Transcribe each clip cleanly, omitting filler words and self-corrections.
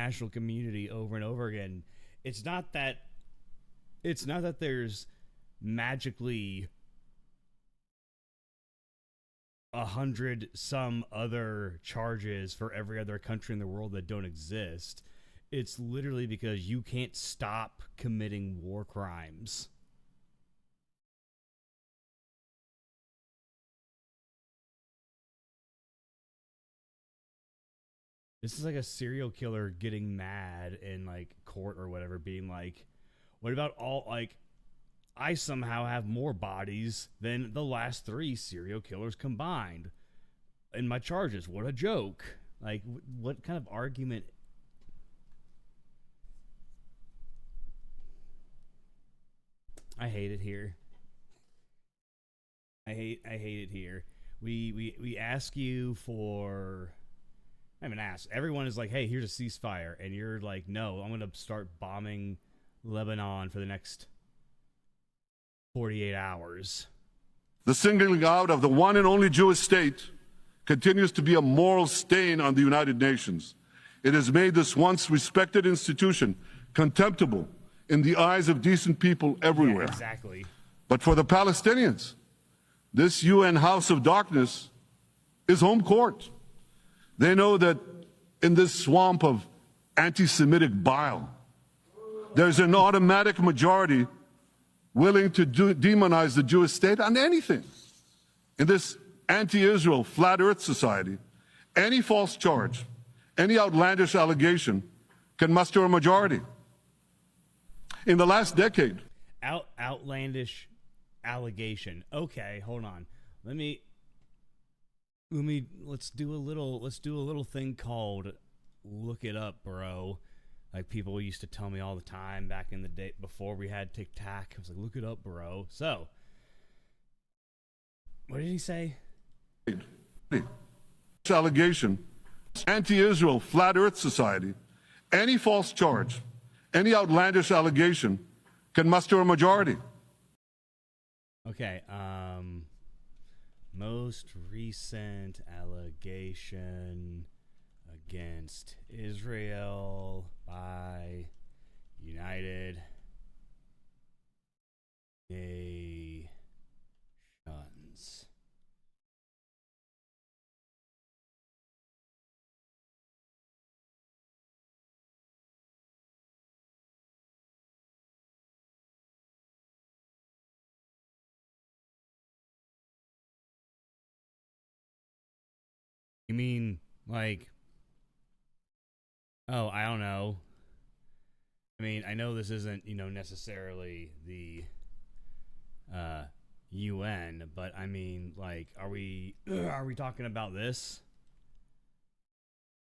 international community over and over again. It's not that there's magically 100 some other charges for every other country in the world that don't exist. It's literally because you can't stop committing war crimes. This is like a serial killer getting mad in like court or whatever, being like, what about all, like, I somehow have more bodies than the last 3 serial killers combined in my charges. What a joke. Like, what kind of argument? I hate it here. I hate it here. We ask you for, I haven't asked. Everyone is like, hey, here's a ceasefire. And you're like, no, I'm going to start bombing Lebanon for the next 48 hours. The singling out of the one and only Jewish state continues to be a moral stain on the United Nations. It has made this once respected institution contemptible in the eyes of decent people everywhere. Yeah, exactly. But for the Palestinians, this UN House of Darkness is home court. They know that in this swamp of anti-Semitic bile, there's an automatic majority willing to demonize the Jewish state on anything. In this anti-Israel flat earth society, any false charge, any outlandish allegation can muster a majority. In the last decade. Outlandish allegation. Okay, hold on. Let's do a little thing called look it up, bro. Like people used to tell me all the time back in the day before we had TikTok. I was like, look it up, bro. So, what did he say? Allegation, anti-Israel flat earth society, any false charge, any outlandish allegation can muster a majority. Okay, most recent allegation against Israel by United Nations. You mean like, oh, I don't know. I mean, I know this isn't, necessarily the UN, but I mean, like, are we talking about this,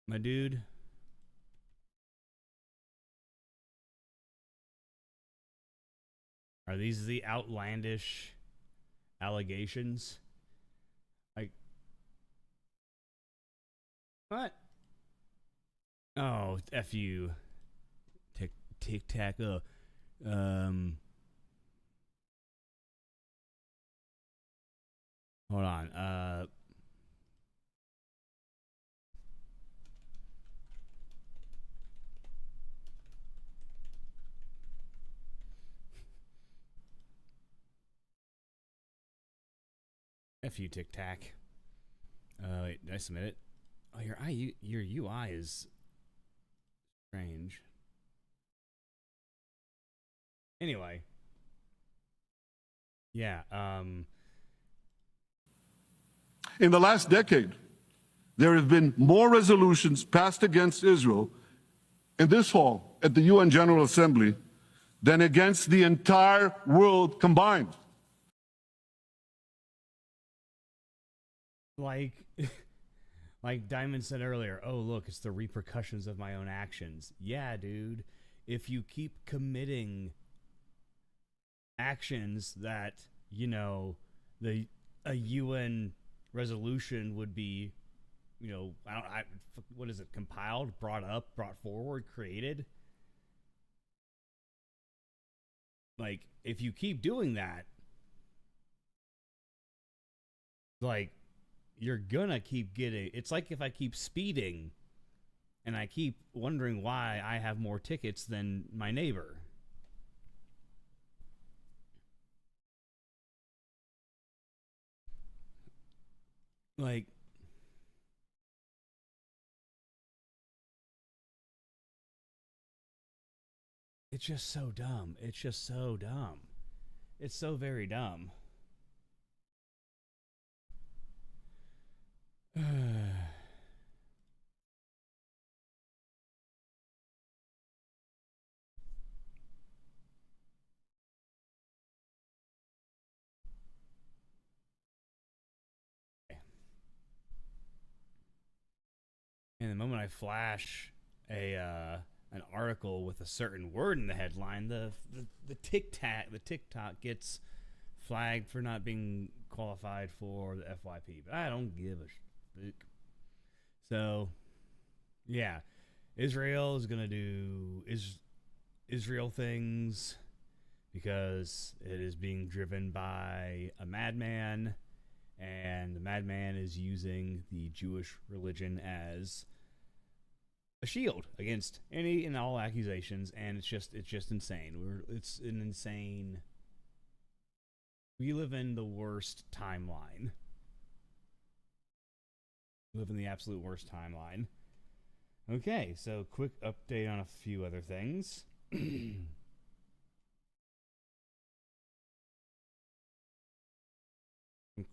my dude? Are these the outlandish allegations? Like, what? Oh, F you. Tic tac. Hold on. F you, Tic Tac. Wait, did I submit it? Oh, your UI is strange. Anyway. Yeah, In the last decade, there have been more resolutions passed against Israel in this hall at the UN General Assembly than against the entire world combined. like Diamond said earlier, oh, look, it's the repercussions of my own actions. Yeah, dude. If you keep committing actions that, a UN resolution would be, what is it, compiled, brought up, brought forward, created? Like, if you keep doing that, like, you're gonna keep getting, it's like if I keep speeding, And I keep wondering why I have more tickets than my neighbor. Like, it's just so dumb. It's just so dumb. It's so very dumb. And the moment I flash an article with a certain word in the headline, the TikTok gets flagged for not being qualified for the FYP. But I don't give a fuck. So, yeah, Israel is gonna do Israel things because it is being driven by a madman, and the madman is using the Jewish religion as a shield against any and all accusations, and it's just insane. It's an insane. We live in the worst timeline. We live in the absolute worst timeline. Okay, so quick update on a few other things. Some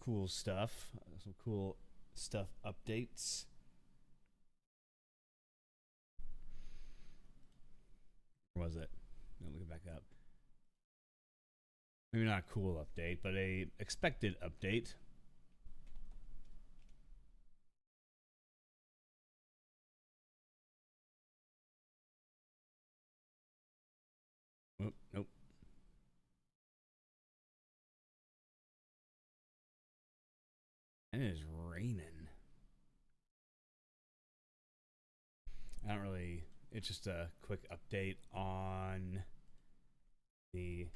cool stuff. Some cool stuff updates. Where was it? No, look it back up. Maybe not a cool update, but a expected update. Oh, nope. And it is raining. I don't really. It's just a quick update on the.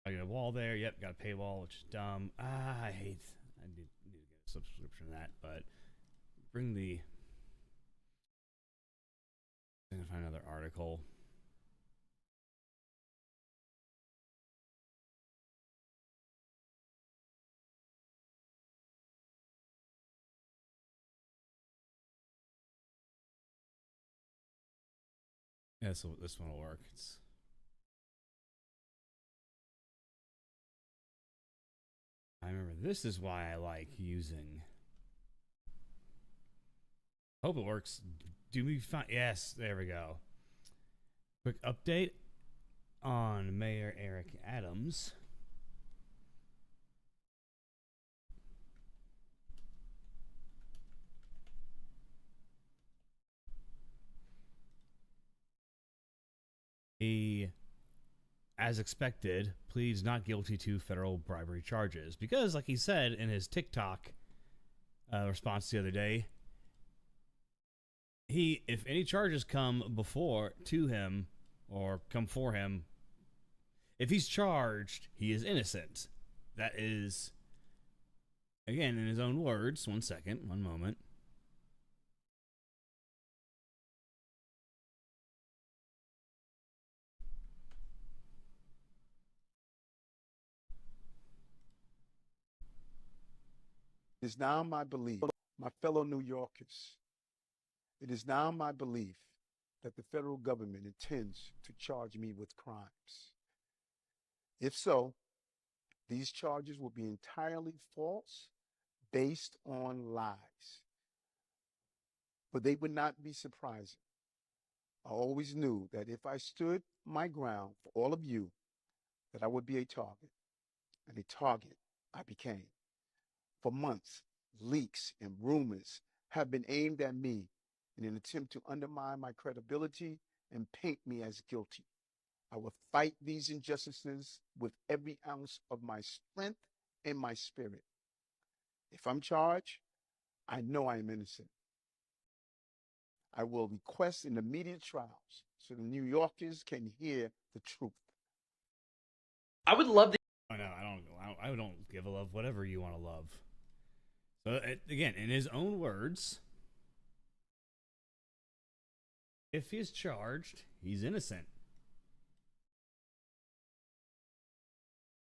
I got a wall there. Yep, got a paywall, which is dumb. I hate. I need to get a subscription to that, but bring the. I'm gonna find another article. Yeah, so this one will work. I remember this is why I like using. Hope it works. Do we find? Yes, there we go. Quick update on Mayor Eric Adams. He, as expected, pleads not guilty to federal bribery charges because, like he said in his TikTok response the other day, if any charges come before to him or come for him, if he's charged, he is innocent. That is, again, in his own words. One second, one moment. It is now my belief, my fellow New Yorkers, it is now my belief that the federal government intends to charge me with crimes. If so, these charges will be entirely false, based on lies. But they would not be surprising. I always knew that if I stood my ground for all of you, that I would be a target, and a target I became. For months, leaks and rumors have been aimed at me in an attempt to undermine my credibility and paint me as guilty. I will fight these injustices with every ounce of my strength and my spirit. If I'm charged, I know I am innocent. I will request an immediate trials so the New Yorkers can hear the truth. I would love to. Oh, no, I don't give a love whatever you want to love. So again, in his own words, If he's charged, he's innocent.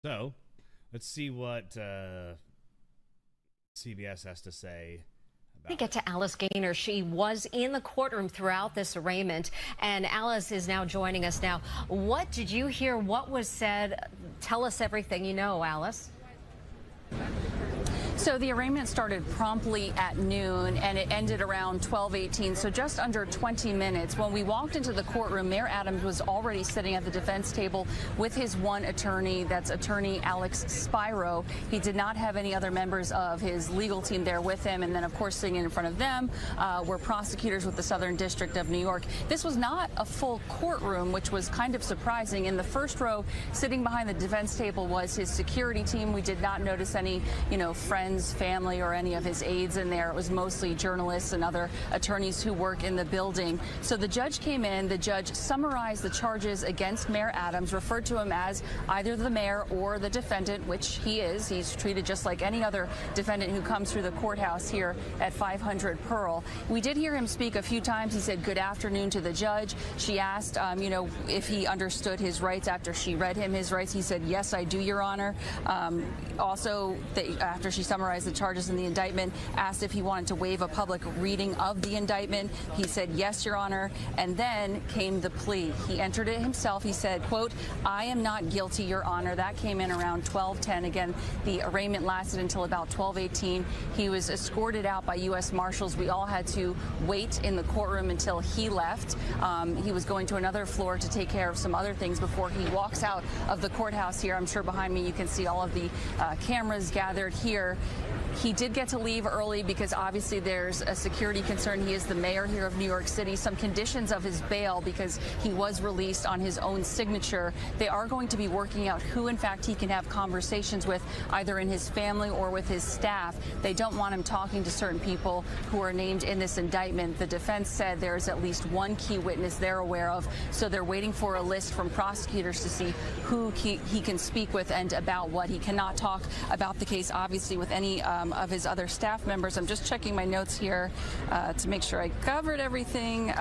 So, let's see what CBS has to say. We get to Alice Gaynor. She was in the courtroom throughout this arraignment, and Alice is now joining us now. What did you hear? What was said? Tell us everything you know, Alice. So the arraignment started promptly at noon and it ended around 12:18, so just under 20 minutes. When we walked into the courtroom, Mayor Adams was already sitting at the defense table with his one attorney, that's attorney Alex Spiro. He did not have any other members of his legal team there with him, and then of course sitting in front of them were prosecutors with the Southern District of New York. This was not a full courtroom, which was kind of surprising. In the first row, sitting behind the defense table was his security team. We did not notice any, friends, family, or any of his aides in there. It was mostly journalists and other attorneys who work in the building. So the judge came in, the judge summarized the charges against Mayor Adams, referred to him as either the mayor or the defendant, which he is. He's treated just like any other defendant who comes through the courthouse here at 500 Pearl. We did hear him speak a few times. He said good afternoon to the judge. She asked, if he understood his rights after she read him his rights. He said, yes, I do, Your Honor. After she summarized the charges in the indictment, asked if he wanted to waive a public reading of the indictment. He said, yes, Your Honor. And then came the plea. He entered it himself. He said, quote, I am not guilty, Your Honor. That came in around 12:10. Again, the arraignment lasted until about 12:18. He was escorted out by U.S. Marshals. We all had to wait in the courtroom until he left. He was going to another floor to take care of some other things before he walks out of the courthouse here. I'm sure behind me you can see all of the cameras gathered here. He did get to leave early because obviously there's a security concern. He is the mayor here of New York City. Some conditions of his bail because he was released on his own signature. They are going to be working out who in fact he can have conversations with, either in his family or with his staff. They don't want him talking to certain people who are named in this indictment. The defense said there's at least one key witness they're aware of, so they're waiting for a list from prosecutors to see who he can speak with and about what. He cannot talk about the case, obviously, with any of his other staff members. I'm just checking my notes here to make sure I covered everything.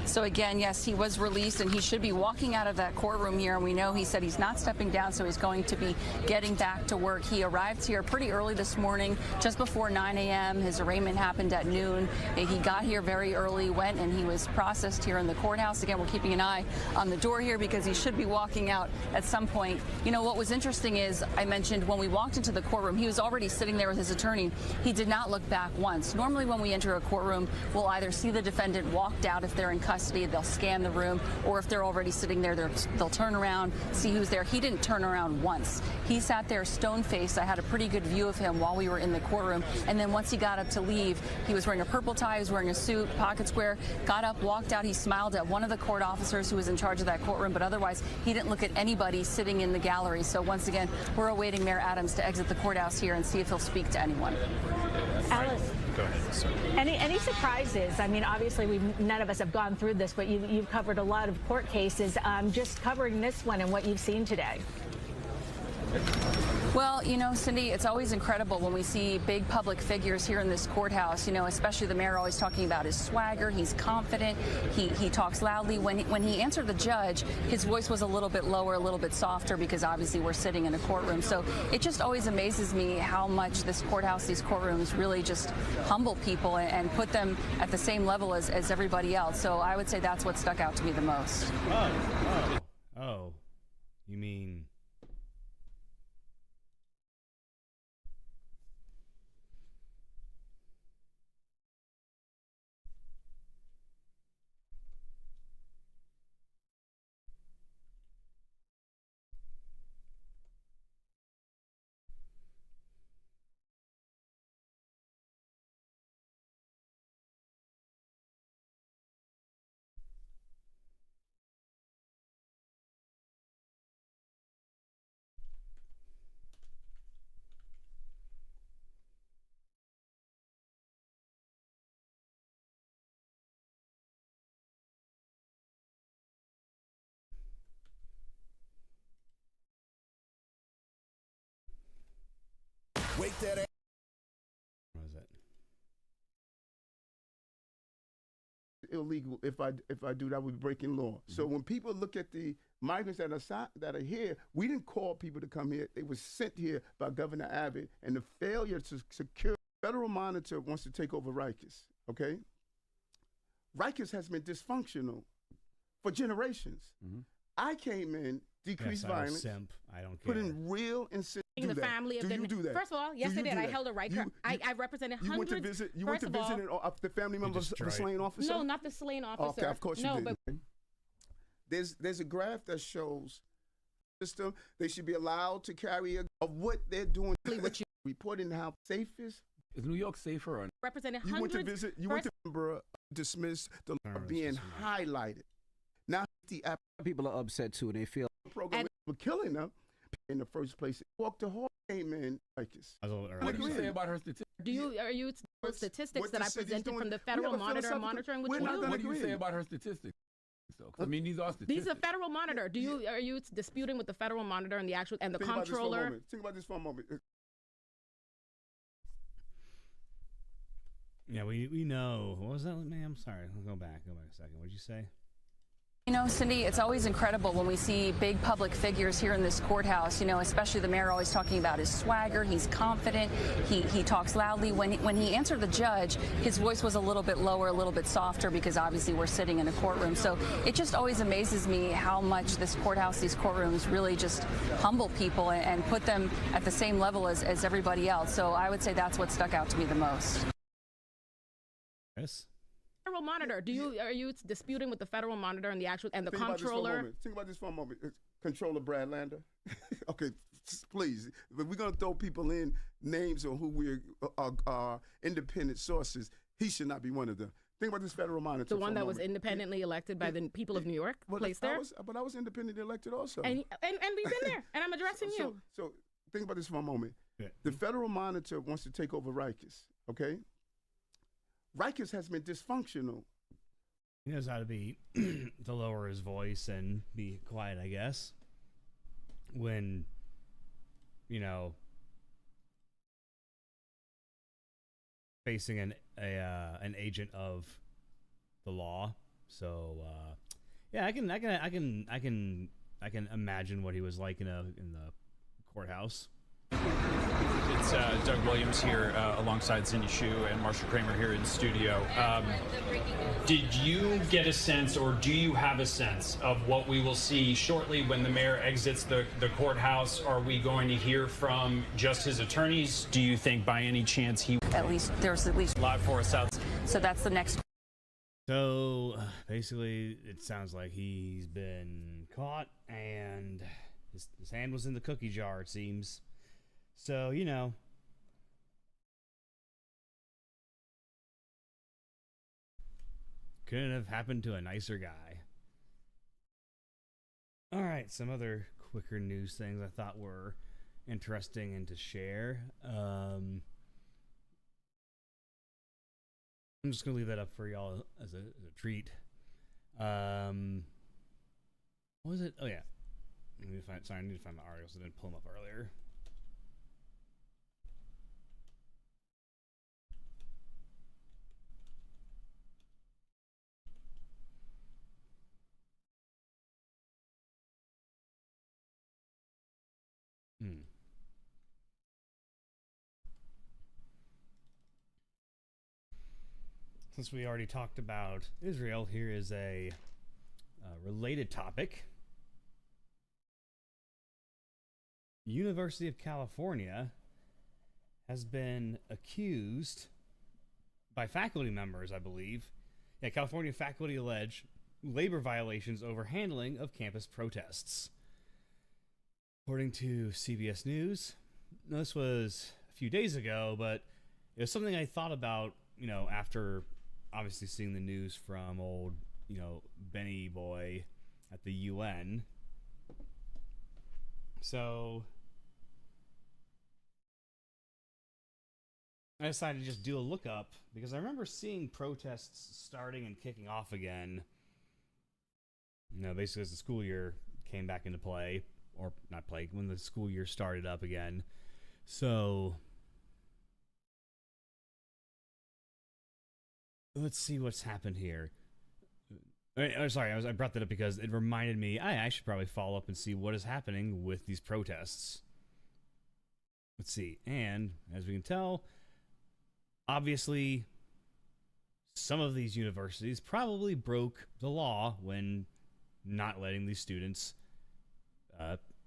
So again, yes, he was released and he should be walking out of that courtroom here. And we know he said he's not stepping down, so he's going to be getting back to work. He arrived here pretty early this morning, just before 9 a.m. His arraignment happened at noon. He got here very early, went, and he was processed here in the courthouse. Again, we're keeping an eye on the door here because he should be walking out at some point. What was interesting is I mentioned when we walked into the courtroom, he was already sitting there with his attorney. He did not look back once. Normally when we enter a courtroom, we'll either see the defendant walked out if they're in custody, they'll scan the room, or if they're already sitting there, they'll turn around, see who's there. He didn't turn around once. He sat there stone-faced. I had a pretty good view of him while we were in the courtroom, and then once he got up to leave, he was wearing a purple tie, he was wearing a suit, pocket square, got up, walked out. He smiled at one of the court officers who was in charge of that courtroom, but otherwise he didn't look at anybody sitting in the gallery. So once again, we're awaiting Mayor Adams to exit the courthouse here and see if he'll speak to anyone. Alice, go ahead. Sorry. any surprises? I mean, obviously, none of us have gone through this, but you've covered a lot of court cases. Just covering this one and what you've seen today. Well, Cindy, it's always incredible when we see big public figures here in this courthouse, especially the mayor always talking about his swagger. He's confident. He talks loudly. When he answered the judge, his voice was a little bit lower, a little bit softer, because obviously we're sitting in a courtroom. So it just always amazes me how much this courthouse, these courtrooms really just humble people and put them at the same level as everybody else. So I would say that's what stuck out to me the most. Oh. You mean... Wake that ass. What is it? illegal if I do that. I would be breaking law. So when people look at the migrants that are here, we didn't call people to come here. They were sent here by Governor Abbott, and the failure to secure. Federal monitor wants to take over Rikers. Okay, Rikers has been dysfunctional for generations. I came in, decreased violence, simp. I don't care. put in real incentive. The family of do you do that? First of all, yes, I did. I held a Riker. I represented hundreds. You went to visit the family members of the slain officer? No, not the slain officer. Okay, of course you did. But there's a graph that shows system. They should be allowed to carry of what they're doing. What you reporting how safe is. Is New York safer? Or represented you hundreds. Went to visit. You went to remember dismiss the law being highlighted. Now the people are upset too. They feel program were killing them in the first place. Walked the whole game in Rikers. What do you say about her statistics? Are you statistics that I presented from the Federal Monitor monitoring? What do you say about her statistics? I mean, these are statistics. These are Federal Monitor. Are you disputing with the Federal Monitor and the actual and the comptroller? Think about this for a moment. Yeah, we know. What was that, ma'am? Sorry, I'll go back a second. What did you say? You know, Cindy, it's always incredible when we see big public figures here in this courthouse, you know, especially the mayor always talking about his swagger. He's confident. He talks loudly. When he answered the judge, his voice was a little bit lower, a little bit softer, because obviously we're sitting in a courtroom. So it just always amazes me how much this courthouse, these courtrooms really just humble people and put them at the same level as everybody else. So I would say that's what stuck out to me the most. Yes. Federal Monitor. Are you disputing with the Federal Monitor and the actual and the comptroller? Think about this for a moment. Controller Brad Lander. Okay, please. But we're gonna throw people in names on who we're independent sources. He should not be one of them. Think about this Federal Monitor. The one that was independently elected by the people of New York, placed there. But I was independently elected also. And we've been there. And I'm addressing you. So think about this for a moment. Yeah. The Federal Monitor wants to take over Rikers. Okay. Rikers has been dysfunctional. He knows how to be to lower his voice and be quiet, I guess. When, you know, facing an agent of the law. So yeah, I can imagine what he was like in the courthouse. It's Doug Williams here alongside Cindy Hsu and Marshall Kramer here in studio. Did you get a sense, or do you have a sense of what we will see shortly when the mayor exits the courthouse? Are we going to hear from just his attorneys? Do you think by any chance there's at least live for us out? So that's the next. So basically, it sounds like he's been caught and his hand was in the cookie jar, it seems. So, you know, couldn't have happened to a nicer guy. All right, some other quicker news things I thought were interesting and to share. I'm just going to leave that up for y'all as a treat. What was it? Oh, yeah. I need to find the articles. I didn't pull them up earlier. Since we already talked about Israel, here is a related topic. University of California has been accused by faculty members, I believe. Yeah, California faculty allege labor violations over handling of campus protests. According to CBS News, this was a few days ago, but it was something I thought about, you know, after obviously seeing the news from old, you know, Benny boy at the UN. So I decided to just do a lookup because I remember seeing protests starting and kicking off again. You know, basically as the school year came back into play, or not play, when the school year started up again. So let's see what's happened here. Sorry, I brought that up because it reminded me I should probably follow up and see what is happening with these protests. Let's see. And as we can tell, obviously, some of these universities probably broke the law when not letting these students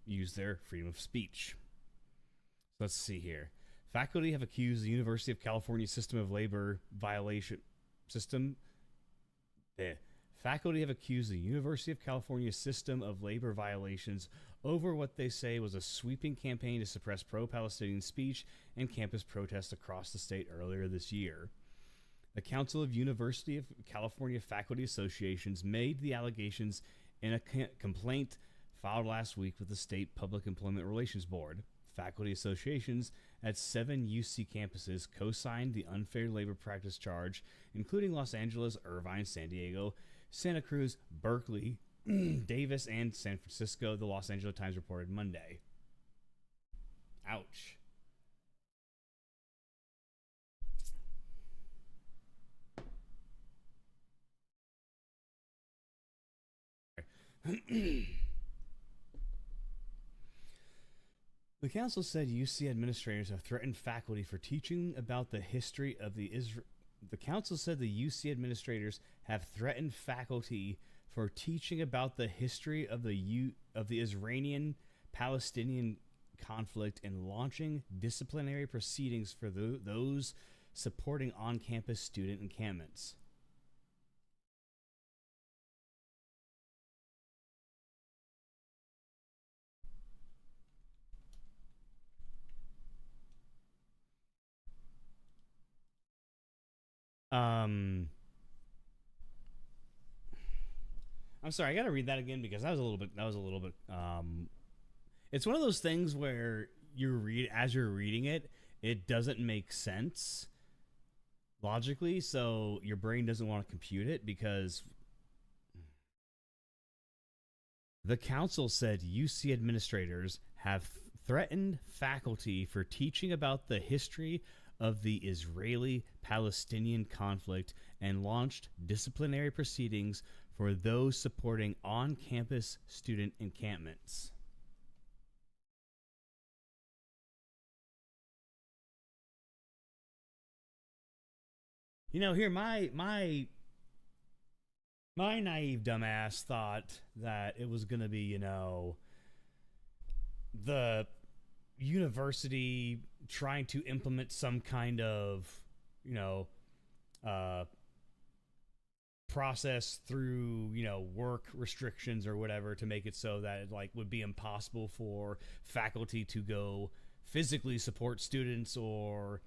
use their freedom of speech. So let's see here. Faculty have accused the University of California System of Labor violation system. Faculty have accused the University of California System of Labor violations over what they say was a sweeping campaign to suppress pro-Palestinian speech and campus protests across the state earlier this year. The Council of University of California Faculty Associations made the allegations in a complaint filed last week with the State Public Employment Relations Board. Faculty associations at 7 UC campuses co-signed the unfair labor practice charge, including Los Angeles, Irvine, San Diego, Santa Cruz, Berkeley, Davis, and San Francisco, the Los Angeles Times reported Monday. Ouch. The council said UC administrators have threatened faculty for teaching about the history of the The council said the UC administrators have threatened faculty for teaching about the history of the Israeli-Palestinian conflict and launching disciplinary proceedings for those supporting on-campus student encampments. I'm sorry, I gotta read that again because that was a little bit. It's one of those things where as you're reading it, it doesn't make sense logically, so your brain doesn't want to compute it because the council said UC administrators have threatened faculty for teaching about the history of the Israeli-Palestinian conflict and launched disciplinary proceedings for those supporting on-campus student encampments. You know, here my naive dumbass thought that it was going to be, the university trying to implement some kind of, process through, work restrictions or whatever to make it so that it would be impossible for faculty to go physically support students or,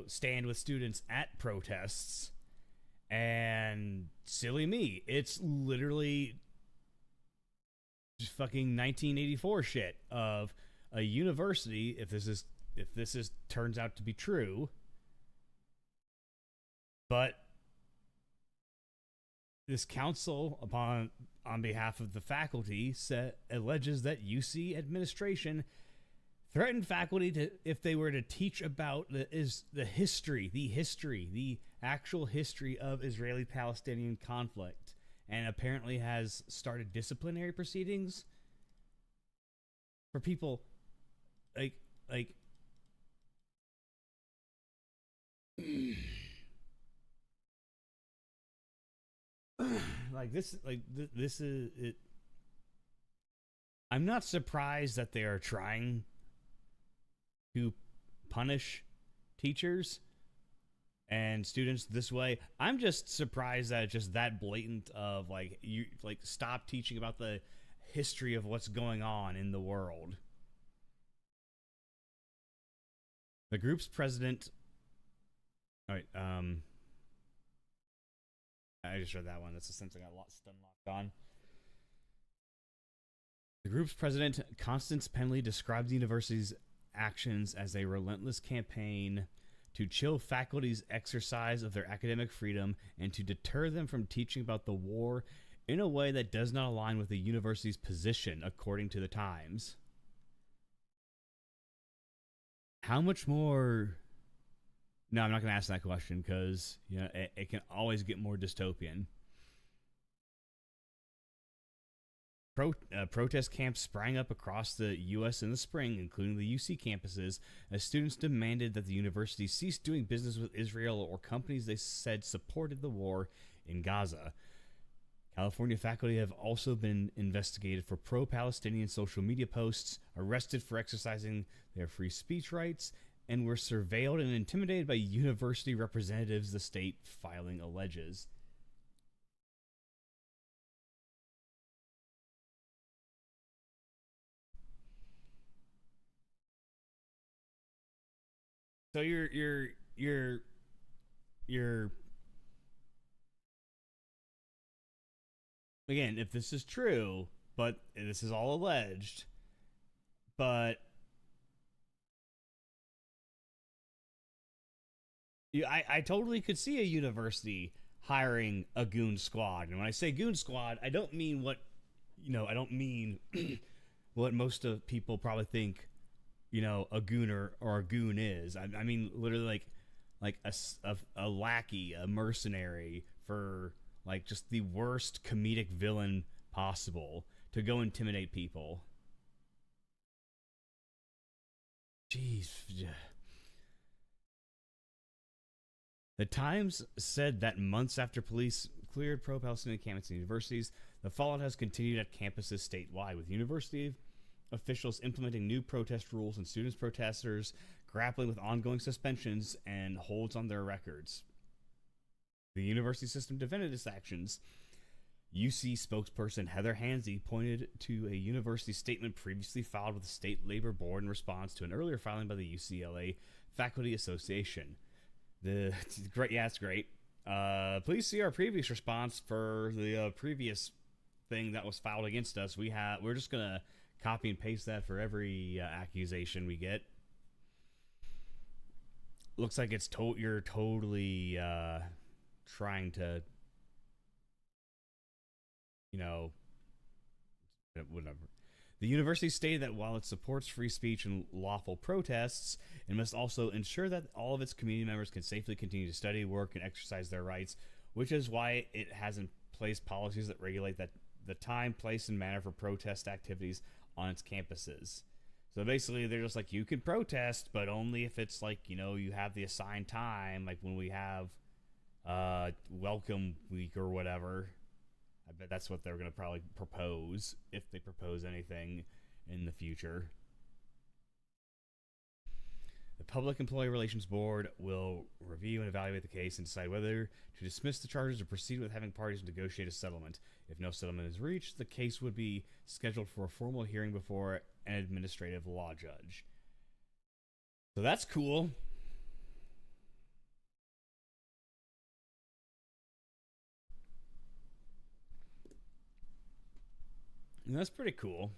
stand with students at protests. And silly me, it's literally just fucking 1984 shit of a university, if this turns out to be true, but this council, on behalf of the faculty, alleges that UC administration threatened faculty if they were to teach about the actual history of Israeli-Palestinian conflict, and apparently has started disciplinary proceedings for people like this is it. I'm not surprised that they are trying to punish teachers and students this way. I'm just surprised that it's just that blatant of stop teaching about the history of what's going on in the world. The group's president. All right. I just read that one. That's the sense I got stun locked on. The group's president, Constance Penley, described the university's actions as a relentless campaign to chill faculty's exercise of their academic freedom and to deter them from teaching about the war in a way that does not align with the university's position, according to the Times. How much more? No, I'm not going to ask that question because it can always get more dystopian. Protest camps sprang up across the U.S. in the spring, including the UC campuses, as students demanded that the university cease doing business with Israel or companies they said supported the war in Gaza. California faculty have also been investigated for pro-Palestinian social media posts, arrested for exercising their free speech rights, and were surveilled and intimidated by university representatives, the state filing alleges. So you're again, if this is true, but this is all alleged, but I totally could see a university hiring a goon squad. And when I say goon squad, I don't mean what, I don't mean what most of people probably think, a gooner or a goon is. I mean literally like a lackey, a mercenary for like just the worst comedic villain possible to go intimidate people. Jeez. The Times said that months after police cleared pro-Palestinian campuses and universities, the fallout has continued at campuses statewide, with university officials implementing new protest rules and protesters grappling with ongoing suspensions and holds on their records. The university system defended its actions. UC spokesperson Heather Hansey pointed to a university statement previously filed with the State Labor Board in response to an earlier filing by the UCLA Faculty Association. It's great. Please see our previous response for the previous thing that was filed against us. We're just gonna copy and paste that for every accusation we get. Looks like you're totally trying to, whatever. The university stated that while it supports free speech and lawful protests, it must also ensure that all of its community members can safely continue to study, work, and exercise their rights, which is why it has in place policies that regulate the time, place, and manner for protest activities on its campuses. So basically, they're just like, you can protest, but only if it's like, you have the assigned time, like when we have welcome week or whatever. I bet that's what they're going to probably propose, if they propose anything in the future. The Public Employee Relations Board will review and evaluate the case and decide whether to dismiss the charges or proceed with having parties negotiate a settlement. If no settlement is reached, the case would be scheduled for a formal hearing before an administrative law judge. So that's cool. And that's pretty cool.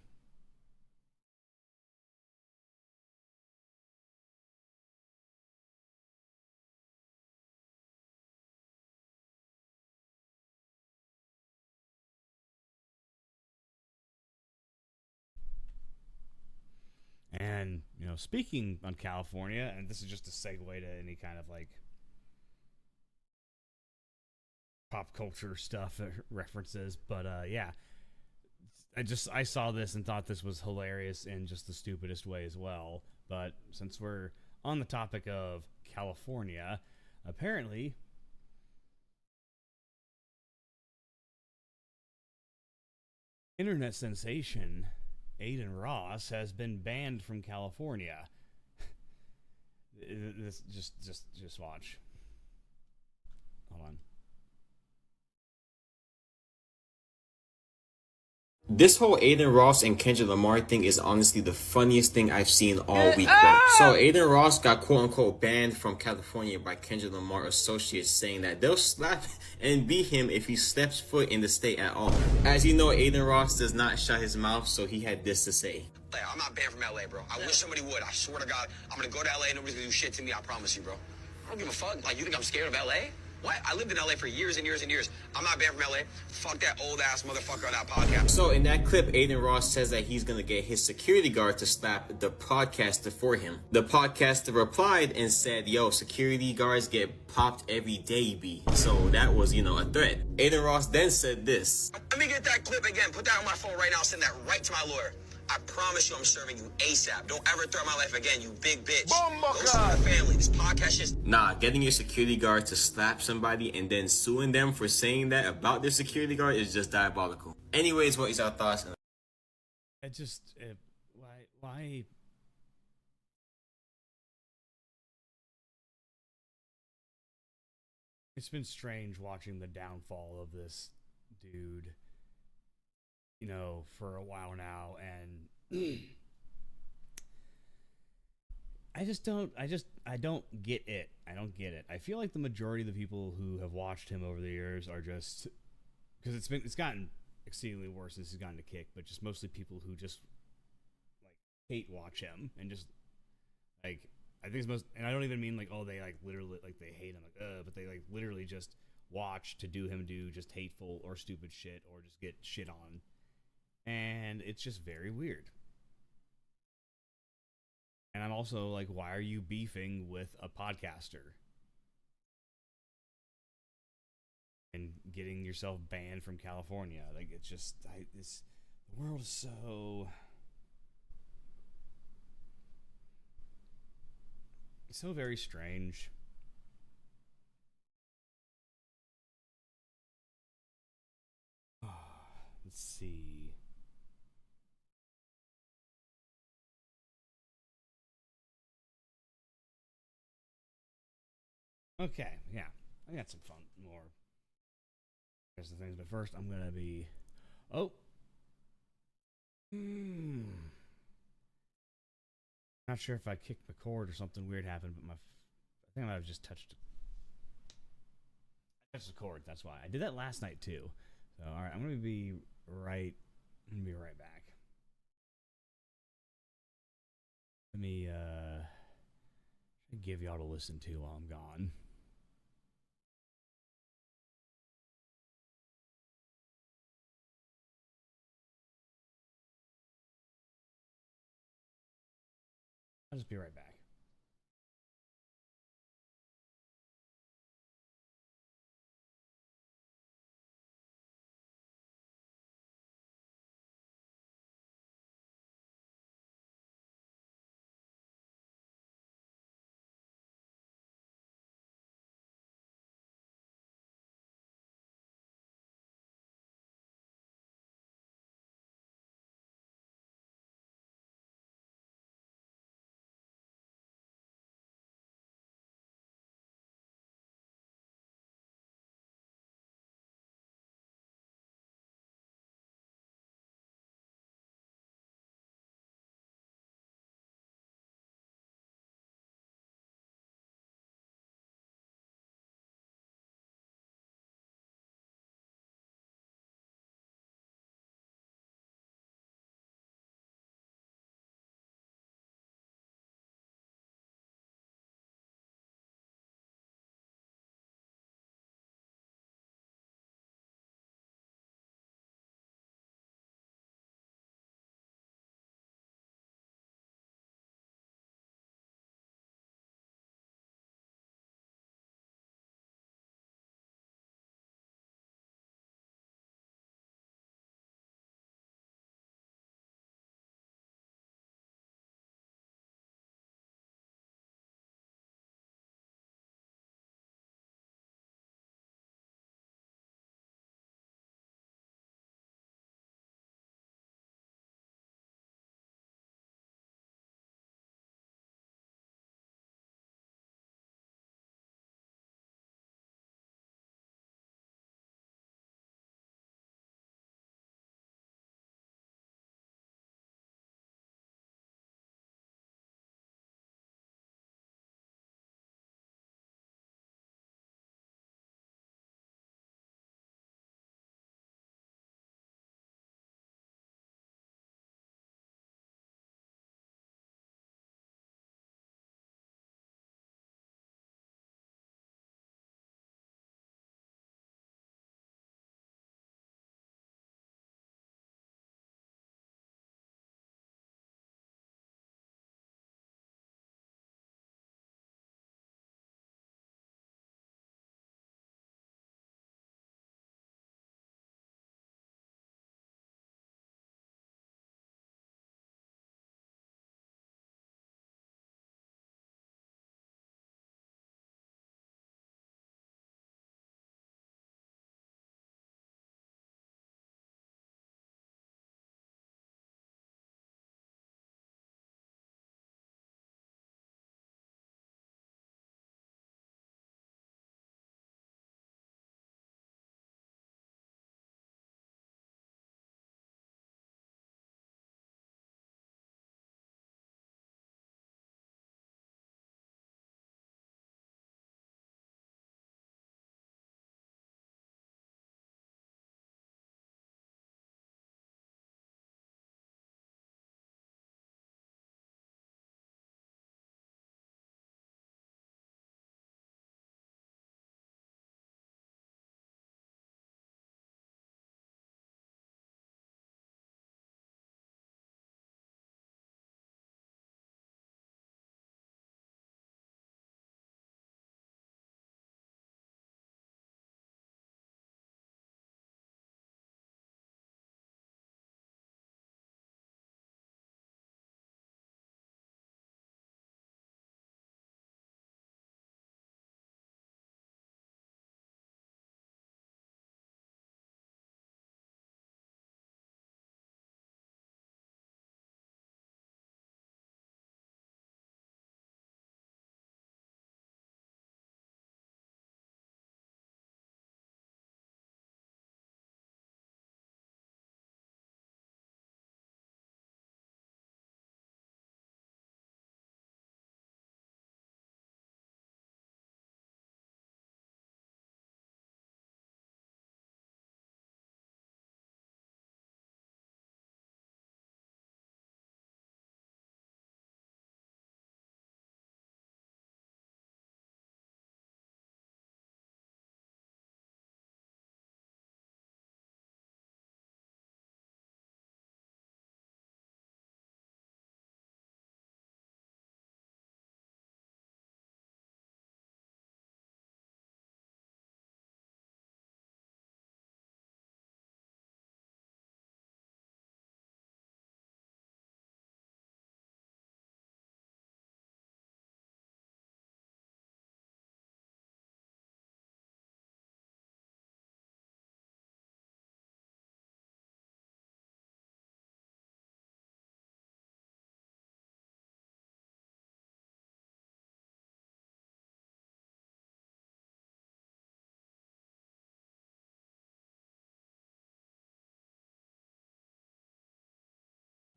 And, speaking on California, and this is just a segue to any kind of like pop culture stuff references, but yeah. I saw this and thought this was hilarious in just the stupidest way as well. But since we're on the topic of California, apparently internet sensation Aiden Ross has been banned from California. This just watch. Hold on. This whole Aiden Ross and Kendrick Lamar thing is honestly the funniest thing I've seen all week, bro. So Aiden Ross got quote-unquote banned from California by Kendrick Lamar associates, saying that they'll slap and beat him if he steps foot in the state at all. As you know, Aiden Ross does not shut his mouth, so he had this to say. I'm not banned from LA, bro. I wish somebody would. I swear to God, I'm gonna go to LA and nobody's gonna do shit to me. I promise you, bro. I don't give a fuck. Like, you think I'm scared of LA? What? I lived in LA for years and years and years. I'm not banned from LA. Fuck that old ass motherfucker on that podcast. So in that clip, Aiden Ross says that he's gonna get his security guard to slap the podcaster for him. The podcaster replied and said, yo, security guards get popped every day, B. So that was, a threat. Aiden Ross then said this. Let me get that clip again. Put that on my phone right now. Send that right to my lawyer. I promise you I'm serving you ASAP. Don't ever threaten my life again, you big bitch. Go see your family. This podcast is... Nah, getting your security guard to slap somebody and then suing them for saying that about their security guard is just diabolical. Anyways, what is our thoughts? Why? It's been strange watching the downfall of this dude, for a while now, and I don't get it. I don't get it. I feel like the majority of the people who have watched him over the years are just, because it's gotten exceedingly worse since he's gotten to kick, but just mostly people who just hate watch him and just I think it's most, and I don't even mean they literally they hate him but they literally just watch to do him do just hateful or stupid shit or just get shit on, and it's just very weird. And I'm also like, why are you beefing with a podcaster and getting yourself banned from California? It's just the world is so very strange. Let's see. Okay, yeah. I got some fun more. There's the things, but first I'm gonna be not sure if I kicked the cord or something weird happened, but I think I might have just touched the cord. That's why I did that last night too. So all right, I'm gonna be right back. Let me give y'all to listen to while I'm gone. I'll just be right back.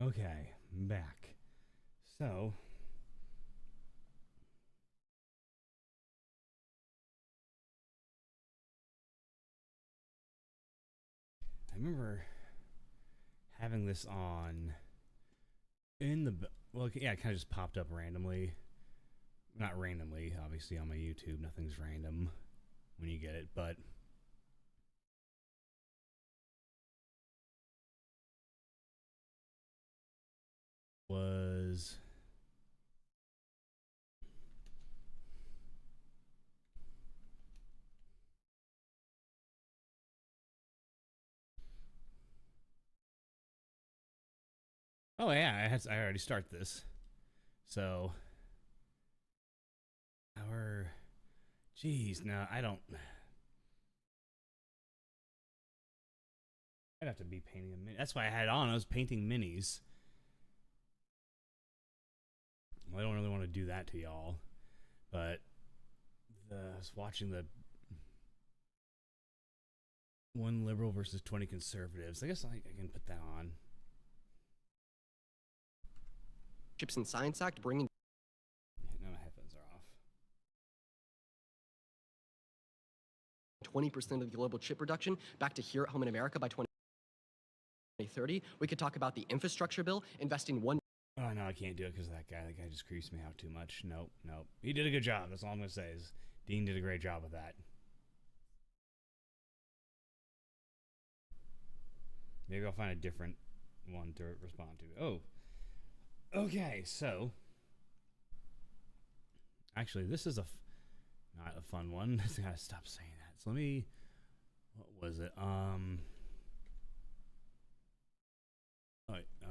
Okay, I'm back. So, I remember having this on in the, well, yeah, it kind of just popped up randomly. Not randomly, obviously, on my YouTube. Nothing's random when you get it, but was oh yeah, I already start this. So geez, no, I'd have to be painting a mini. That's why I had on. I was painting minis. Well, I don't really want to do that to y'all, but I was watching the one liberal versus 20 conservatives. I guess I can put that on. Chips and Science Act bringing. No, my headphones are off. 20% of the global chip production back to here at home in America by 2030. We could talk about the infrastructure bill, investing $1. Oh, no, I can't do it because of that guy. That guy just creeps me out too much. Nope. He did a good job. That's all I'm going to say is Dean did a great job with that. Maybe I'll find a different one to respond to. Oh. Okay, so. Actually, this is not a fun one. I gotta stop saying that. So let me. What was it? Oh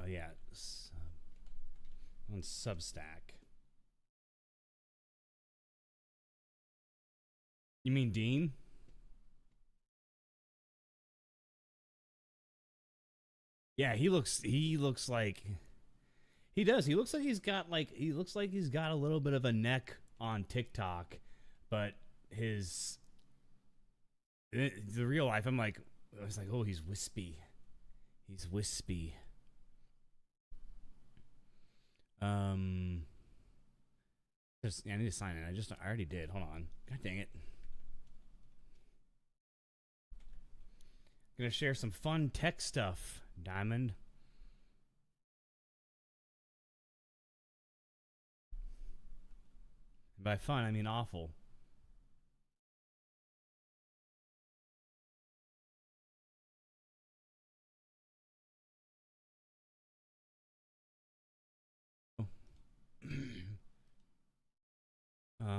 yeah. On Substack. You mean Dean? Yeah, he looks like he does. He looks like he's got a little bit of a neck on TikTok, but the real life, I was like, oh, he's wispy. He's wispy. I need to sign in. I already did. Hold on. God dang it. Gonna share some fun tech stuff, Diamond. And by fun, I mean awful. There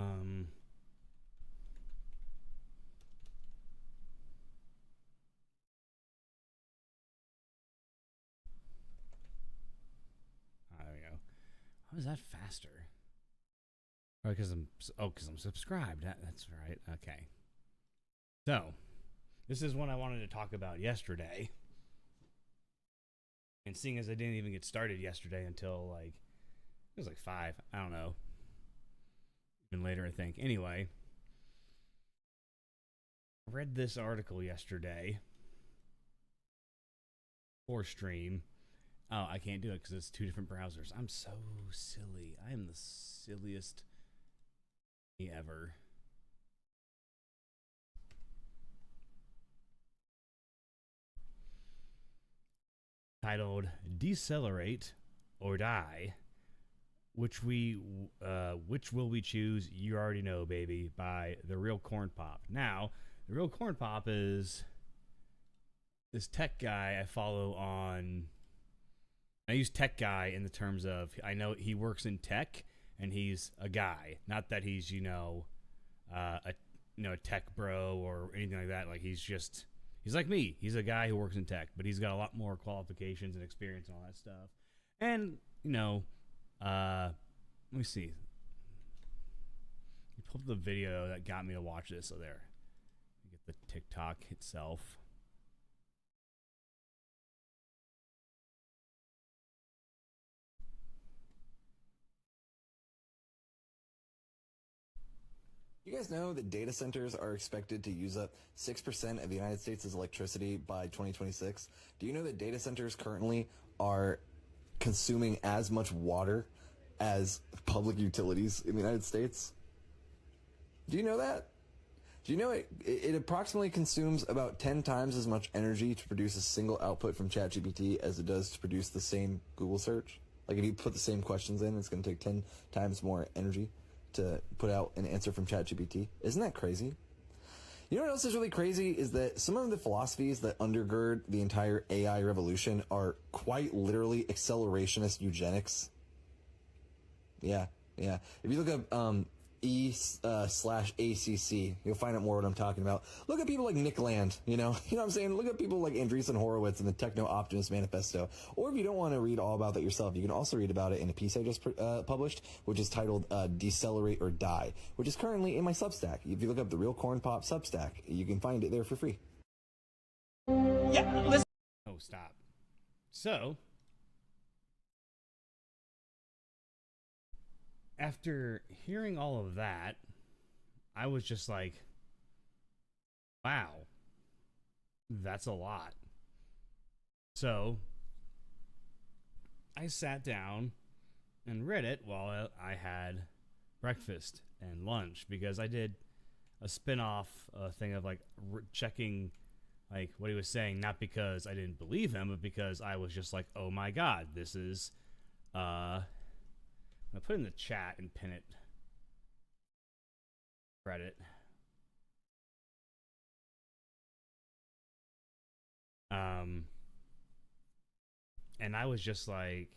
we go. How is that faster? Oh, because I'm subscribed. That's right. Okay. So, this is one I wanted to talk about yesterday. And seeing as I didn't even get started yesterday until it was 5. I don't know. Even later, I think. Anyway, I read this article yesterday for stream. Oh, I can't do it because it's 2 different browsers. I'm so silly. I am the silliest ever. Titled "Decelerate or Die." Which will we choose? You already know, baby, by The Real Corn Pop. Now, The Real Corn Pop is this tech guy I follow on. I use tech guy in the terms of I know he works in tech and he's a guy, not that he's a tech bro or anything like that. Like he's like me. He's a guy who works in tech, but he's got a lot more qualifications and experience and all that stuff. And let me see. You pulled up the video that got me to watch this. So there, you get the TikTok itself. You guys know that data centers are expected to use up 6% of the United States' electricity by 2026? Do you know that data centers currently are consuming as much water as public utilities in the United States? Do you know that? Do you know it approximately consumes about 10 times as much energy to produce a single output from ChatGPT as it does to produce the same Google search? Like if you put the same questions in, it's going to take 10 times more energy to put out an answer from ChatGPT. Isn't that crazy? You know what else is really crazy is that some of the philosophies that undergird the entire AI revolution are quite literally accelerationist eugenics. Yeah. If you look up E/ACC, you'll find out more what I'm talking about. Look at people like Nick Land, you know what I'm saying? Look at people like Andreessen Horowitz in the Techno-Optimist Manifesto. Or if you don't want to read all about that yourself, you can also read about it in a piece I just published, which is titled Decelerate or Die, which is currently in my Substack. If you look up the Real Corn Pop Substack, you can find it there for free. Yeah, listen. Oh, stop. So, after hearing all of that, I was just like, wow, that's a lot. So I sat down and read it while I had breakfast and lunch, because I did a spin-off thing of like checking like what he was saying, not because I didn't believe him, but because I was just like, oh my god, this is I'll put it in the chat and pin it. Reddit. And I was just like,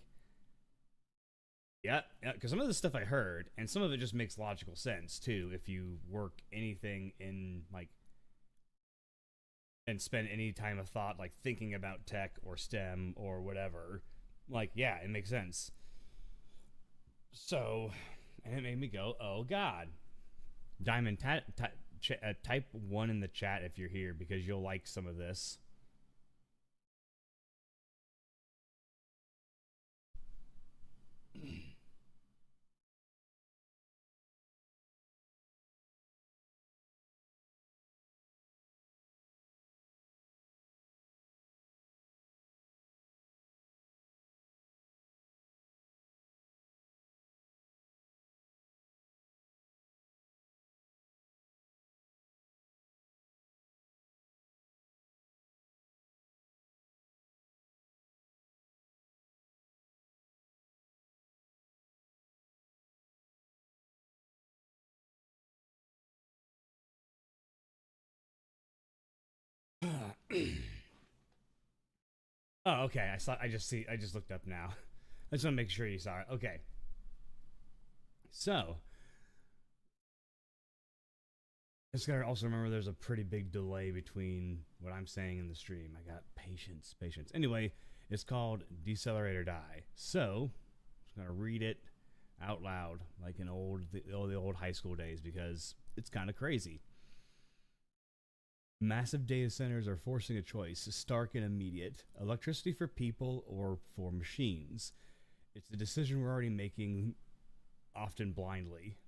yeah, because some of the stuff I heard, and some of it just makes logical sense too, if you work anything in like, and spend any time of thought like thinking about tech or STEM or whatever, like, yeah, it makes sense. So, and it made me go, oh god. Diamond, type 1 in the chat if you're here, because you'll like some of this. Oh, okay. I just looked up now. I just want to make sure you saw it. Okay. So, I just gotta also remember there's a pretty big delay between what I'm saying and the stream. I got patience. Anyway, it's called Decelerate or Die. So, I'm just gonna read it out loud like in the old high school days, because it's kind of crazy. Massive data centers are forcing a choice, stark and immediate: electricity for people or for machines. It's a decision we're already making, often blindly.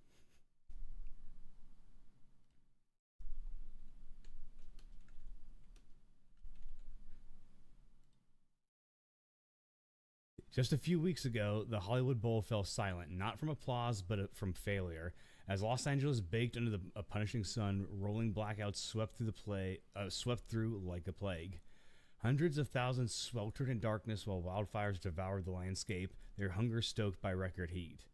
Just a few weeks ago, the Hollywood Bowl fell silent, not from applause, but from failure. As Los Angeles baked under a punishing sun, rolling blackouts swept through like a plague. Hundreds of thousands sweltered in darkness while wildfires devoured the landscape, their hunger stoked by record heat.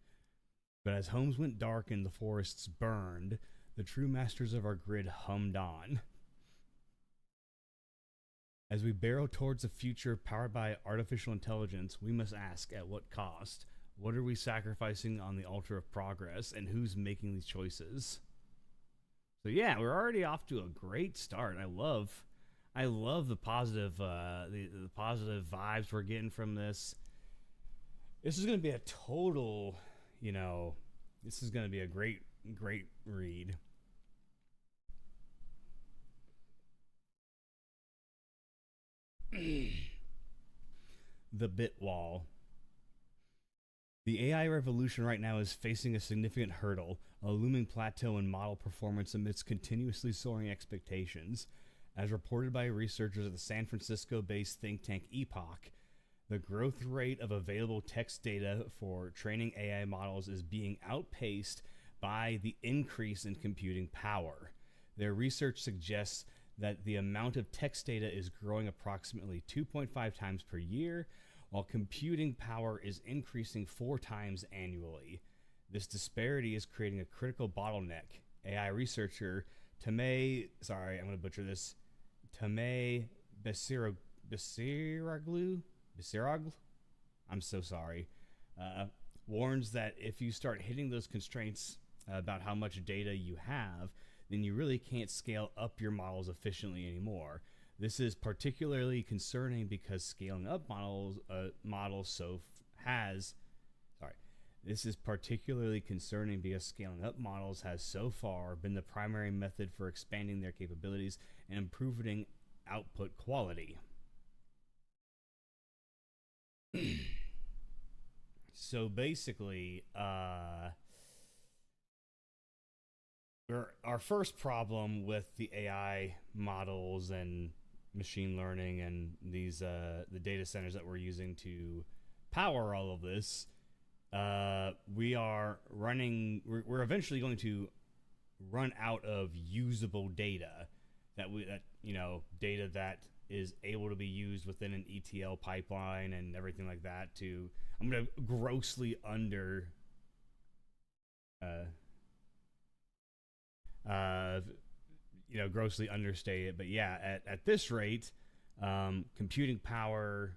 But as homes went dark and the forests burned, the true masters of our grid hummed on. As we barrel towards a future powered by artificial intelligence, we must ask, at what cost? What are we sacrificing on the altar of progress, and who's making these choices? So yeah, we're already off to a great start. I love the positive the positive vibes we're getting from this. This is going to be a total, this is going to be a great read. The bit wall. The AI revolution right now is facing a significant hurdle, a looming plateau in model performance amidst continuously soaring expectations. As reported by researchers at the San Francisco-based think tank Epoch, The growth rate of available text data for training AI models is being outpaced by the increase in computing power. Their research suggests that the amount of text data is growing approximately 2.5 times per year, while computing power is increasing 4 times annually. This disparity is creating a critical bottleneck. AI researcher Tamay, sorry, I'm going to butcher this, Tamay Besiraglu, I'm so sorry, warns that if you start hitting those constraints about how much data you have, then you really can't scale up your models efficiently anymore. This is particularly concerning because scaling up This is particularly concerning because scaling up models has so far been the primary method for expanding their capabilities and improving output quality. So basically, our first problem with the AI models and machine learning and these the data centers that we're using to power all of this, we're eventually going to run out of usable data data that is able to be used within an ETL pipeline and everything like that. I'm going to grossly grossly understate it, but yeah, at this rate, computing power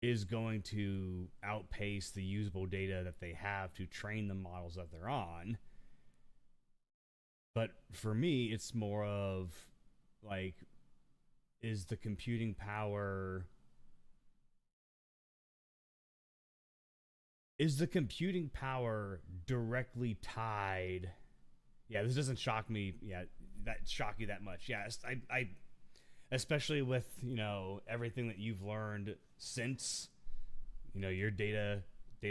is going to outpace the usable data that they have to train the models that they're on. But for me, it's more of like, is the computing power directly tied? Yeah, this doesn't shock me. Yeah, that shock you that much. Yeah, I especially with, everything that you've learned since, your data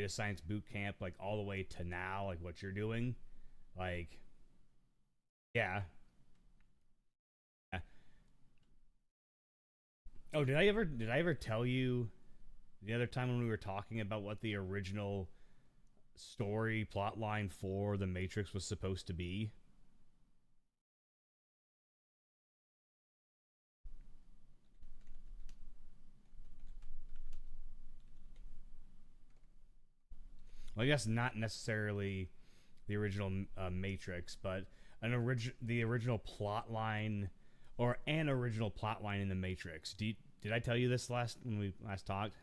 science boot camp, like all the way to now, like what you're doing, like, yeah. Oh, did I ever tell you the other time when we were talking about what the original story plot line for The Matrix was supposed to be? Well, I guess not necessarily the original Matrix, but the original plot line, or an original plot line in the Matrix. Did I tell you this when we last talked?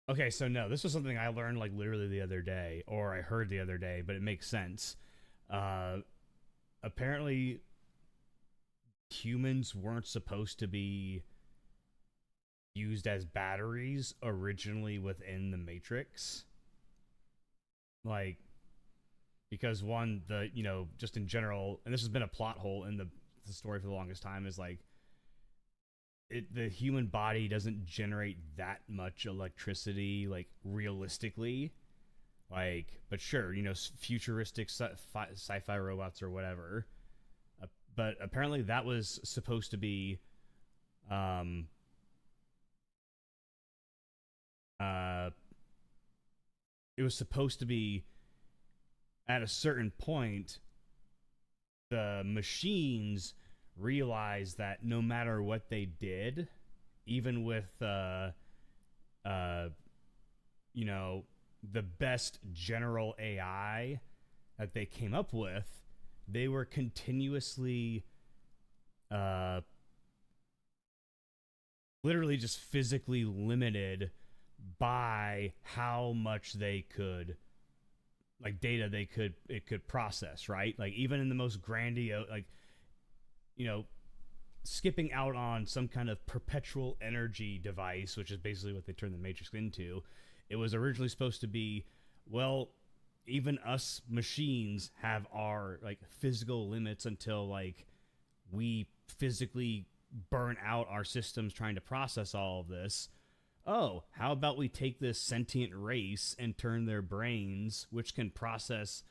Okay, so no, this was something I learned like literally the other day, or I heard the other day, but it makes sense. Apparently, humans weren't supposed to be used as batteries originally within the Matrix. Like, because one, just in general, and this has been a plot hole in the story for the longest time, is like, the human body doesn't generate that much electricity, like, realistically. Like, but sure, futuristic sci-fi robots or whatever. But apparently that was supposed to be, it was supposed to be, at a certain point, the machines realized that no matter what they did, even with the best general AI that they came up with, they were continuously literally just physically limited by how much they could, like, data it could process, right? Like, even in the most grandiose, like, skipping out on some kind of perpetual energy device, which is basically what they turned the Matrix into. It was originally supposed to be, well, even us machines have our, like, physical limits until, like, we physically burn out our systems trying to process all of this. Oh, how about we take this sentient race and turn their brains, which can process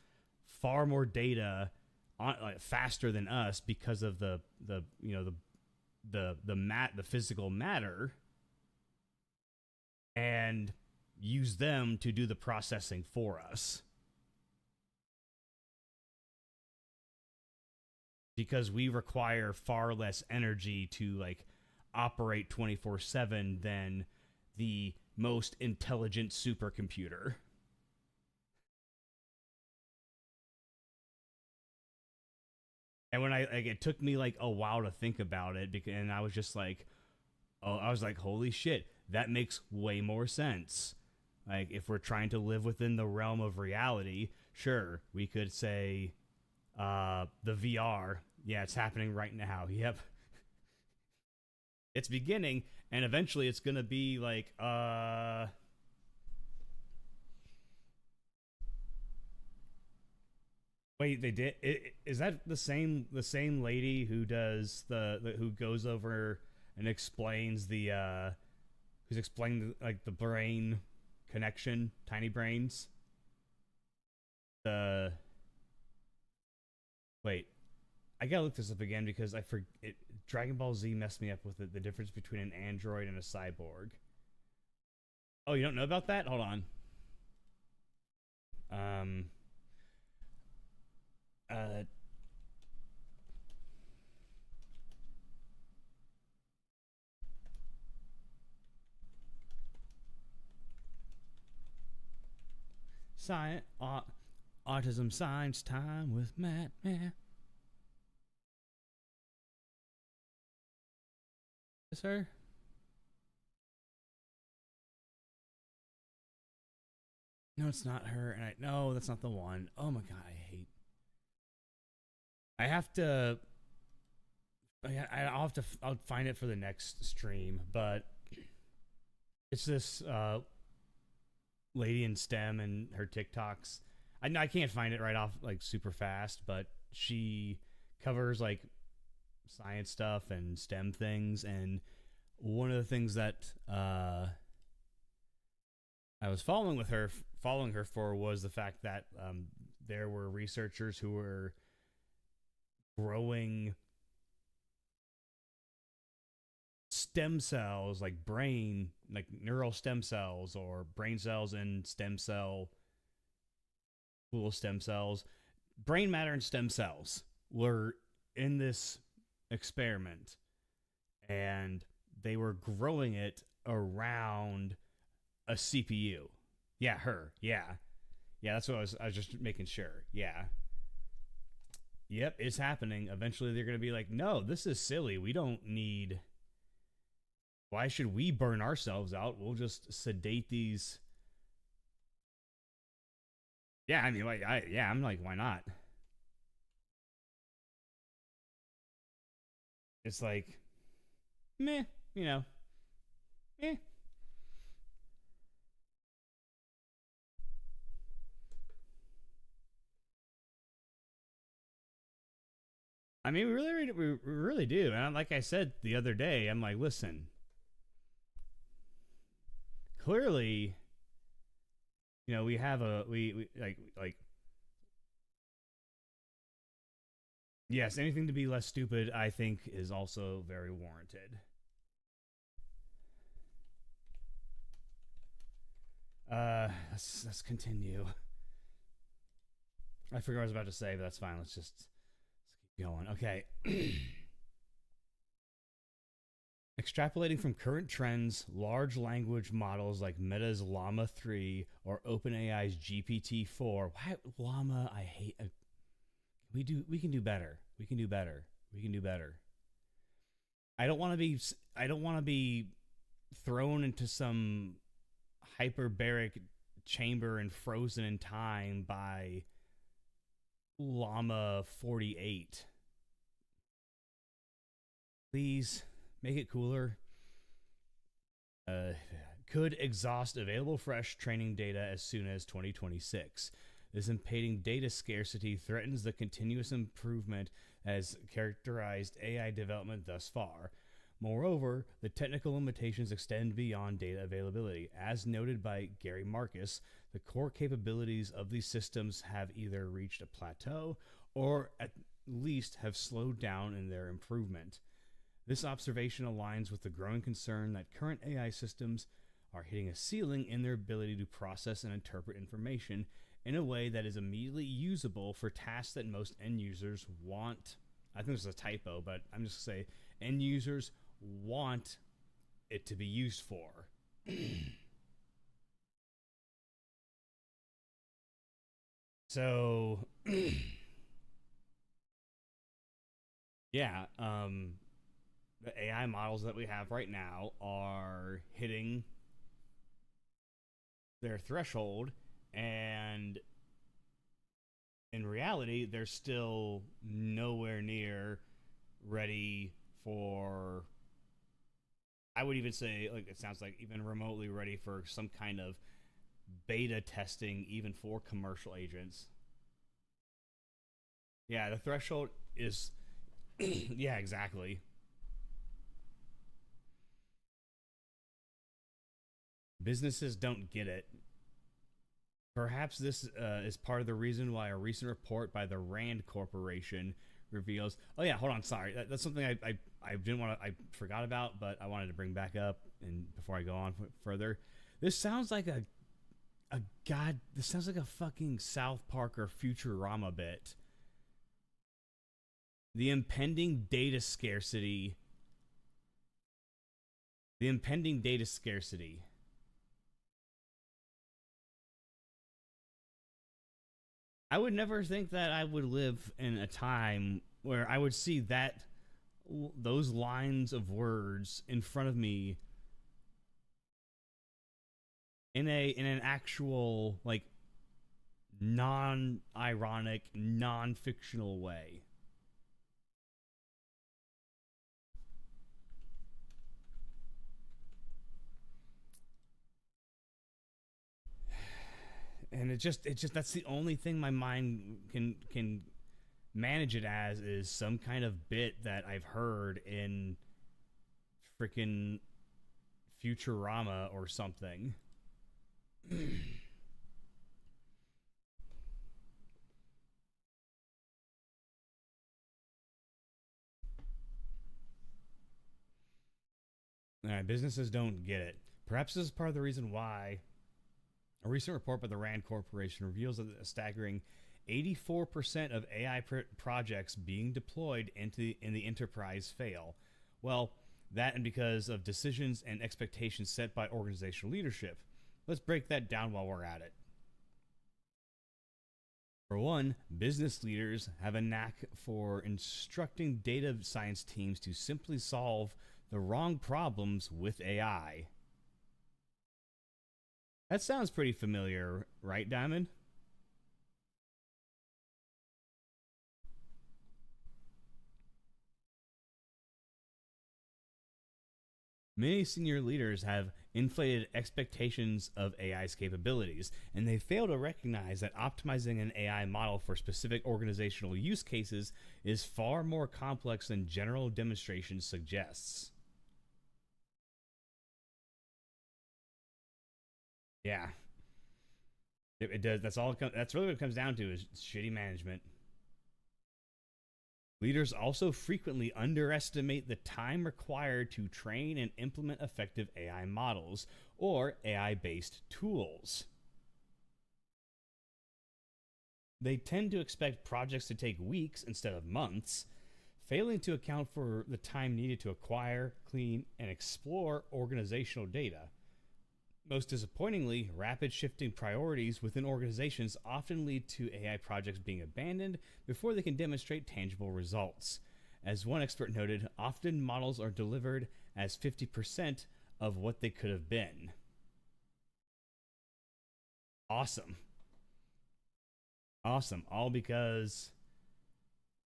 far more data faster than us because of the physical matter, and use them to do the processing for us. Because we require far less energy to like operate 24/7 than the most intelligent supercomputer. And when it took me like a while to think about it, and I was just like, oh, I was like, holy shit, that makes way more sense. Like, if we're trying to live within the realm of reality, sure, we could say, the VR, yeah, it's happening right now. Yep. It's beginning, and eventually it's gonna be like, wait, they did. Is that the same lady who does who goes over and explains who's explaining like the brain connection, tiny brains? Wait, I gotta look this up again because I forget. Dragon Ball Z messed me up with the difference between an android and a cyborg. Oh, you don't know about that? Hold on. Science, autism science time with Matt. Man. Yes, sir. No, it's not her. And no, that's not the one. Oh my god, I have to. I'll find it for the next stream, but it's this lady in STEM and her TikToks. I can't find it right off like super fast, but she covers like science stuff and STEM things, and one of the things that I was following her for was the fact that there were researchers who were growing stem cells, like neural stem cells or brain cells and stem cells, brain matter and stem cells were in this experiment, and they were growing it around a CPU. Yeah, her. Yeah, that's what I was just making sure. Yeah. Yep, it's happening. Eventually they're going to be like, no, this is silly. We don't need... Why should we burn ourselves out? We'll just sedate these... Yeah, I mean, I'm like, why not? It's like, meh, eh. I mean, we really do. And like I said the other day, I'm like, listen, clearly, we have we yes, anything to be less stupid, I think, is also very warranted. Let's continue. I forgot what I was about to say, but that's fine. Let's keep going. Okay. Extrapolating from current trends, large language models like Meta's Llama 3 or OpenAI's GPT-4. Why Llama? I hate. We can do better. We can do better. I don't want to be thrown into some hyperbaric chamber and frozen in time by Llama 48. Please make it cooler. Could exhaust available fresh training data as soon as 2026. This impending data scarcity threatens the continuous improvement as characterized AI development thus far. Moreover, the technical limitations extend beyond data availability. As noted by Gary Marcus, the core capabilities of these systems have either reached a plateau or least have slowed down in their improvement. This observation aligns with the growing concern that current AI systems are hitting a ceiling in their ability to process and interpret information in a way that is immediately usable for tasks that most end users want. I think this is a typo, but I'm just going to say end users want it to be used for. So, yeah, the AI models that we have right now are hitting their threshold, and in reality, they're still nowhere near ready for, I would even say, like, it sounds like even remotely ready for some kind of beta testing, even for commercial agents. Yeah, the threshold is, yeah, exactly. Businesses don't get it. Perhaps this is part of the reason why a recent report by the Rand Corporation reveals. Oh yeah, hold on. Sorry, that's something I didn't want to. I forgot about, but I wanted to bring back up. And before I go on further, this sounds like this sounds like a fucking South Park or Futurama bit. The impending data scarcity. The impending data scarcity. I would never think that I would live in a time where I would see those lines of words in front of me in an actual, like, non-ironic, non-fictional way. And it just that's the only thing my mind can manage it as, is some kind of bit that I've heard in freaking Futurama or something. Alright, businesses don't get it. Perhaps this is part of the reason why a recent report by the Rand Corporation reveals that a staggering 84% of AI projects being deployed in the enterprise fail. Well, that and because of decisions and expectations set by organizational leadership. Let's break that down while we're at it. For one, business leaders have a knack for instructing data science teams to simply solve the wrong problems with AI. That sounds pretty familiar, right, Diamond? Many senior leaders have inflated expectations of AI's capabilities, and they fail to recognize that optimizing an AI model for specific organizational use cases is far more complex than general demonstration suggests. Yeah. It does. That's all. That's really what it comes down to, is shitty management. Leaders also frequently underestimate the time required to train and implement effective AI models or AI-based tools. They tend to expect projects to take weeks instead of months, failing to account for the time needed to acquire, clean, and explore organizational data. Most disappointingly, rapid shifting priorities within organizations often lead to AI projects being abandoned before they can demonstrate tangible results. As one expert noted, often models are delivered as 50% of what they could have been. Awesome. Awesome. All because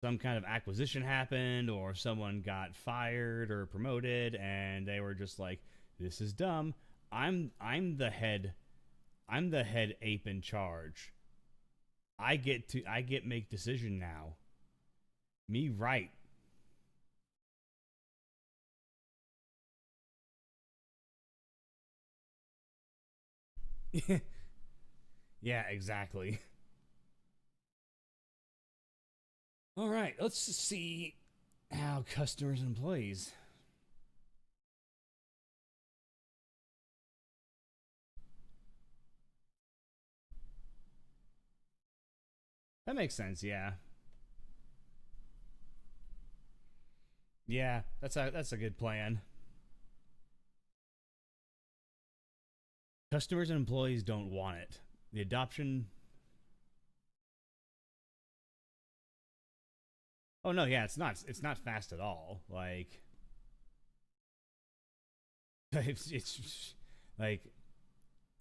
some kind of acquisition happened, or someone got fired or promoted, and they were just like, this is dumb. I'm the head ape in charge. I get make decision now. Me right. Yeah, exactly. All right, let's see how customers and employees. That makes sense, yeah. Yeah, that's a good plan. Customers and employees don't want it. The adoption. Oh no, yeah, it's not fast at all. Like it's like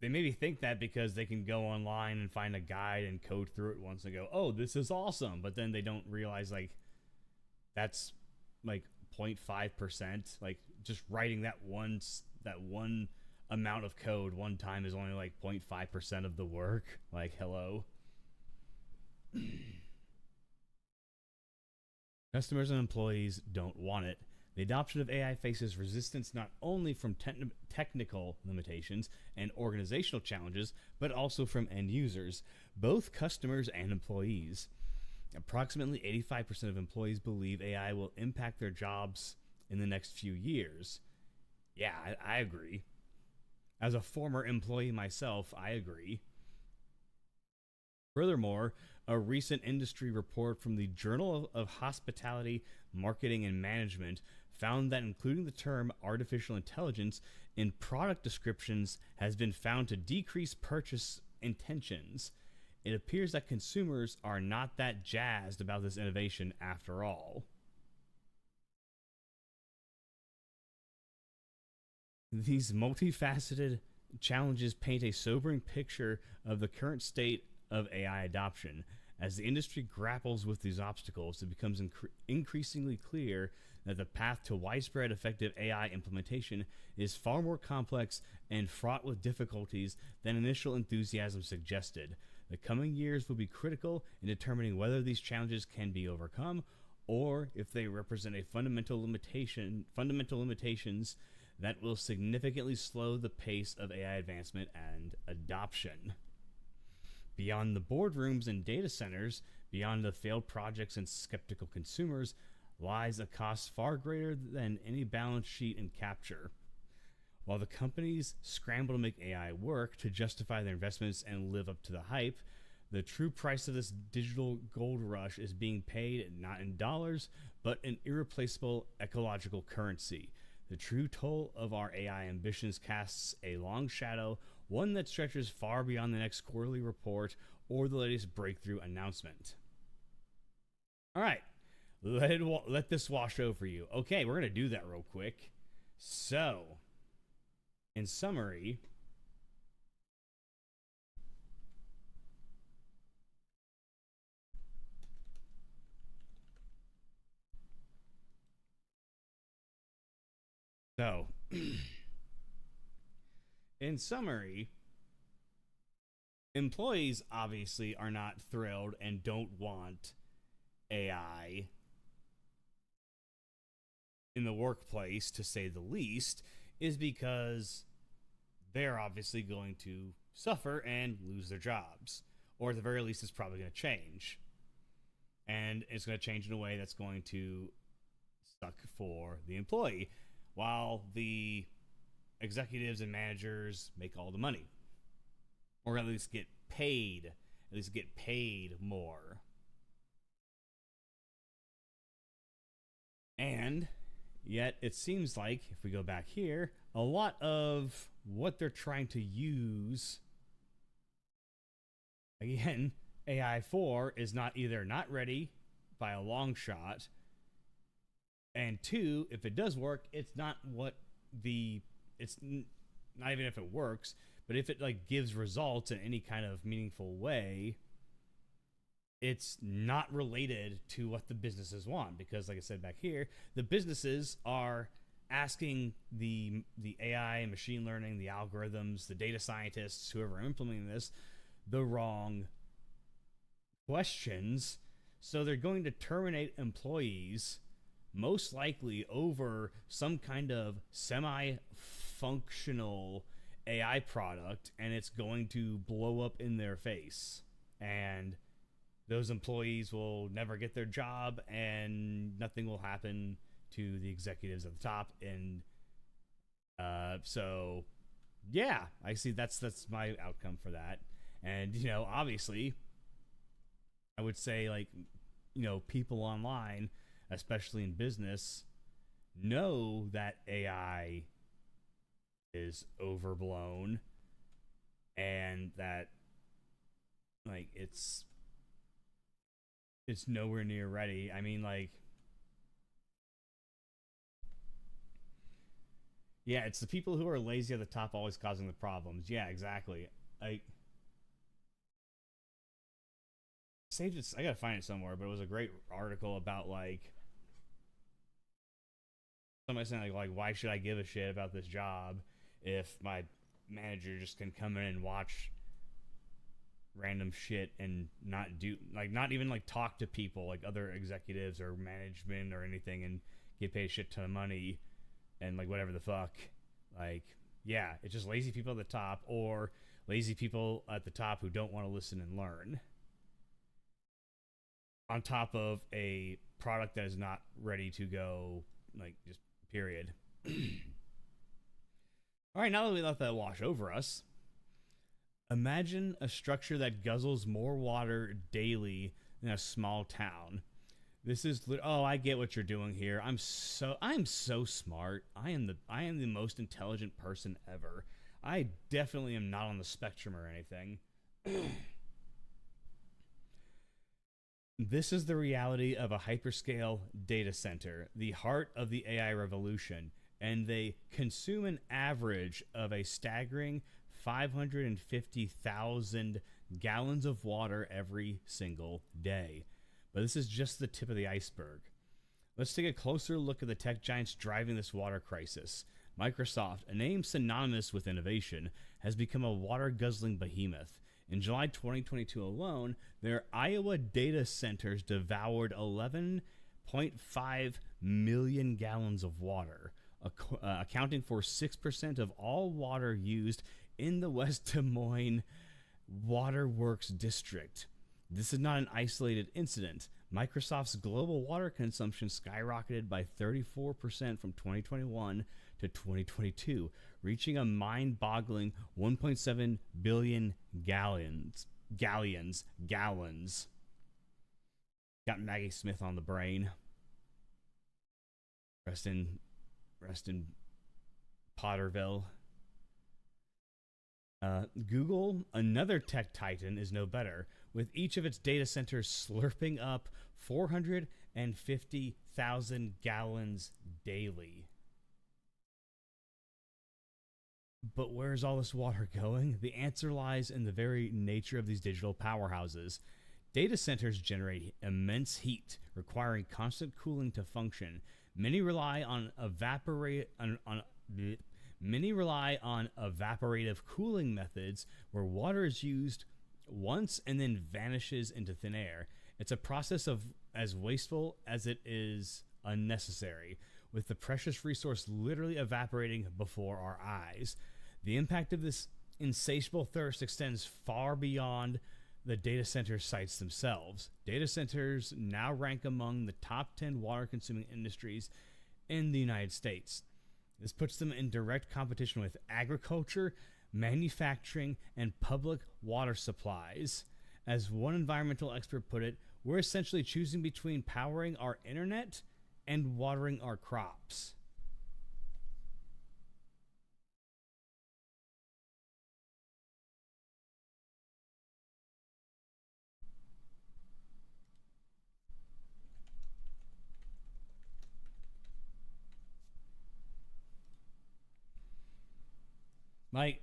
they maybe think that because they can go online and find a guide and code through it once and go, "Oh, this is awesome." But then they don't realize like that's like 0.5%. Like just writing that one amount of code one time is only like 0.5% of the work. Like, hello. Customers and employees don't want it. The adoption of AI faces resistance not only from technical limitations and organizational challenges, but also from end users, both customers and employees. Approximately 85% of employees believe AI will impact their jobs in the next few years. Yeah, I agree. As a former employee myself, I agree. Furthermore, a recent industry report from the Journal of Hospitality, Marketing, and Management found that including the term artificial intelligence in product descriptions has been found to decrease purchase intentions. It appears that consumers are not that jazzed about this innovation after all. These multifaceted challenges paint a sobering picture of the current state of AI adoption. As the industry grapples with these obstacles, it becomes increasingly clear that the path to widespread effective AI implementation is far more complex and fraught with difficulties than initial enthusiasm suggested. The coming years will be critical in determining whether these challenges can be overcome or if they represent a fundamental limitations that will significantly slow the pace of AI advancement and adoption. Beyond the boardrooms and data centers, beyond the failed projects and skeptical consumers, lies a cost far greater than any balance sheet and capture. While the companies scramble to make AI work to justify their investments and live up to the hype, the true price of this digital gold rush is being paid not in dollars, but in irreplaceable ecological currency. The true toll of our AI ambitions casts a long shadow, one that stretches far beyond the next quarterly report or the latest breakthrough announcement. All right, let this wash over you. Okay, we're going to do that real quick. So, in summary, employees obviously are not thrilled and don't want AI in the workplace, to say the least, is because they're obviously going to suffer and lose their jobs. Or at the very least, it's probably going to change. And it's going to change in a way that's going to suck for the employee, while the executives and managers make all the money. Or at least get paid more. And yet it seems like, if we go back here, a lot of what they're trying to use, again, AI 4 is not ready by a long shot, and 2, if it does work, it's not not even if it works, but if it like gives results in any kind of meaningful way, it's not related to what the businesses want. Because like I said back here, the businesses are asking the AI and machine learning, the algorithms, the data scientists, whoever are implementing this, the wrong questions. So they're going to terminate employees, most likely over some kind of semi-functional AI product, and it's going to blow up in their face. And those employees will never get their job and nothing will happen to the executives at the top. And so yeah, I see that's my outcome for that. And obviously I would say, like, people online, especially in business, know that AI is overblown and that, like, it's nowhere near ready. I mean, like, yeah, it's the people who are lazy at the top always causing the problems. Yeah, exactly. I saved it. I gotta find it somewhere, but it was a great article about, like, somebody saying, like, why should I give a shit about this job if my manager just can come in and watch random shit and not do, like, not even, like, talk to people, like other executives or management or anything, and get paid a shit ton of money and, like, whatever the fuck. Like, yeah, it's just lazy people at the top, or lazy people at the top who don't want to listen and learn, on top of a product that is not ready to go, like, just period. All right, now that we let that wash over us, imagine a structure that guzzles more water daily than a small town. This is, oh, I get what you're doing here. I'm so smart. I am the most intelligent person ever. I definitely am not on the spectrum or anything. This is the reality of a hyperscale data center, the heart of the AI revolution, and they consume an average of a staggering 550,000 gallons of water every single day. But this is just the tip of the iceberg. Let's take a closer look at the tech giants driving this water crisis. Microsoft, a name synonymous with innovation, has become a water-guzzling behemoth. In July 2022 alone, their Iowa data centers devoured 11.5 million gallons of water, accounting for 6% of all water used in the West Des Moines Waterworks District. This is not an isolated incident. Microsoft's global water consumption skyrocketed by 34% from 2021 to 2022, reaching a mind-boggling 1.7 billion gallons. Got Maggie Smith on the brain. Rest in Potterville. Google, another tech titan, is no better, with each of its data centers slurping up 450,000 gallons daily. But where's all this water going? The answer lies in the very nature of these digital powerhouses. Data centers generate immense heat, requiring constant cooling to function. Many rely on evaporative cooling methods where water is used once and then vanishes into thin air. It's a process as wasteful as it is unnecessary, with the precious resource literally evaporating before our eyes. The impact of this insatiable thirst extends far beyond the data center sites themselves. Data centers now rank among the top 10 water-consuming industries in the United States. This puts them in direct competition with agriculture, manufacturing, and public water supplies. As one environmental expert put it, we're essentially choosing between powering our internet and watering our crops. Like,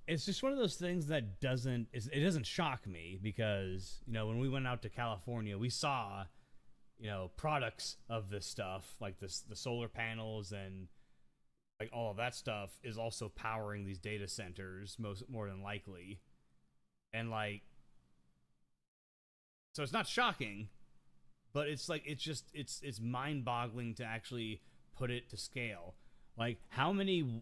it's just one of those things that doesn't shock me, because, when we went out to California, we saw, products of this stuff, like the solar panels and, like, all of that stuff is also powering these data centers more than likely. And, like, so it's not shocking, but it's like, it's mind-boggling to actually put it to scale. Like, how many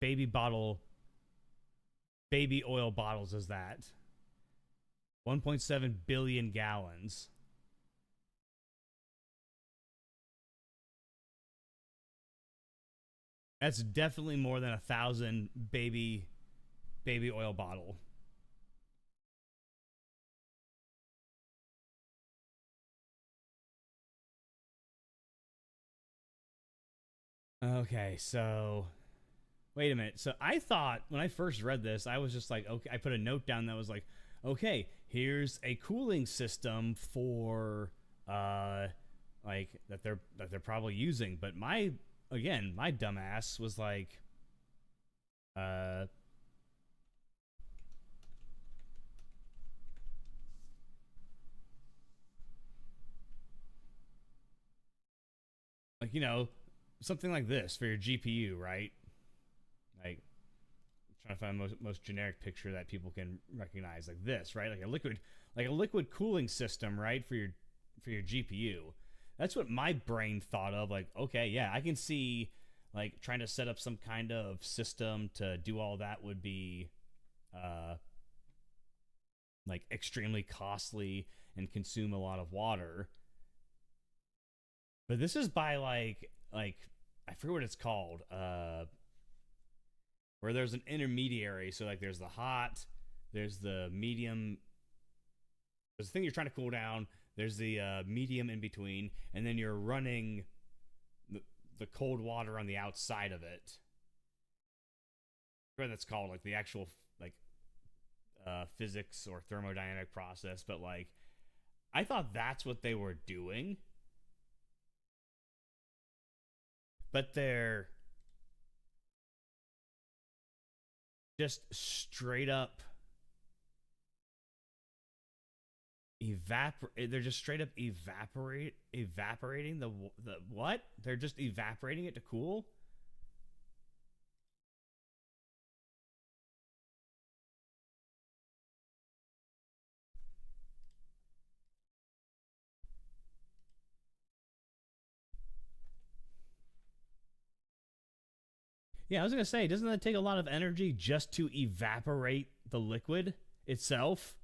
baby bottle, baby oil bottles is that? 1.7 billion gallons. That's definitely more than 1,000 baby oil bottle. Okay, so wait a minute. So I thought when I first read this, I was just like, okay, I put a note down that was like, okay, here's a cooling system for like that they're probably using. But my dumbass was like like, you know, something like this for your GPU, right? Like, I'm trying to find the most generic picture that people can recognize, like this, right? Like a liquid cooling system, right, for your GPU. That's what my brain thought of. Like, okay, yeah, I can see like trying to set up some kind of system to do all that would be like extremely costly and consume a lot of water. But this is by like I forget what it's called, where there's an intermediary. So like there's the hot, there's the medium, there's the thing you're trying to cool down, there's the medium in between, and then you're running the cold water on the outside of it. I forget what that's called, like the actual like physics or thermodynamic process. But like I thought that's what they were doing. But they're just straight up they're just straight up evaporating the what? They're just evaporating it to cool? Yeah, I was going to say, doesn't that take a lot of energy just to evaporate the liquid itself?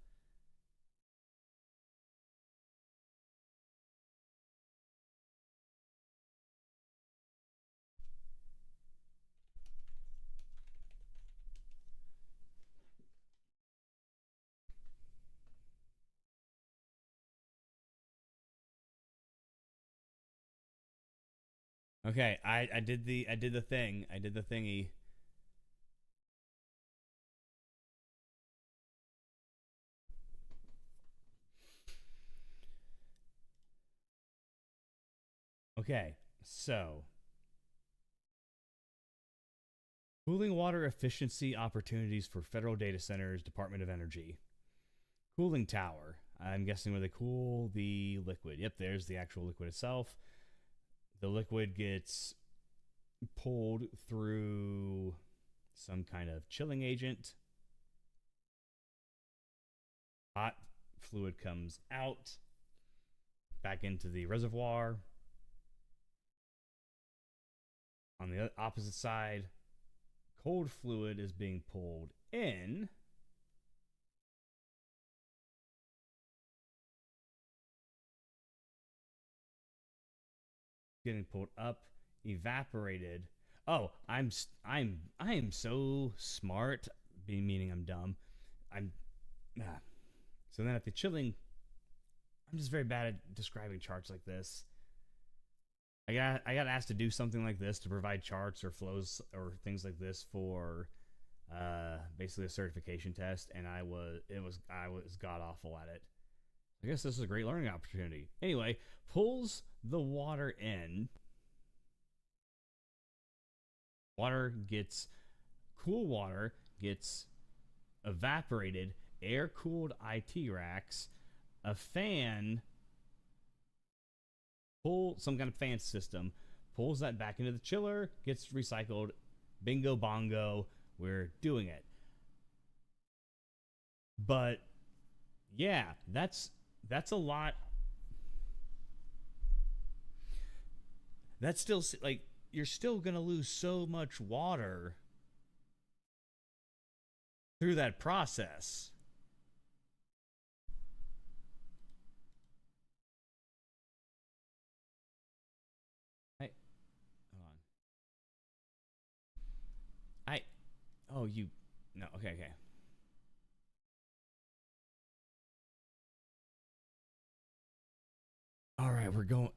Okay, I did the thing. I did the thingy. Okay, so cooling water efficiency opportunities for federal data centers, Department of Energy. Cooling tower. I'm guessing where they cool the liquid. Yep, there's the actual liquid itself. The liquid gets pulled through some kind of chilling agent. Hot fluid comes out back into the reservoir. On the opposite side, cold fluid is being pulled in. Getting pulled up, evaporated. Oh, I am so smart, meaning I'm dumb. So then at the chilling, I'm just very bad at describing charts like this. I got asked to do something like this to provide charts or flows or things like this for basically a certification test, and I was god awful at it. I guess this is a great learning opportunity. Anyway, pulls the water in. Cool water gets evaporated, air-cooled IT racks, a fan, some kind of fan system, pulls that back into the chiller, gets recycled. Bingo bongo, we're doing it. But yeah, that's a lot. That's still like, you're still gonna lose so much water through that process. Hey, hold on. Oh, you, no, okay. All right,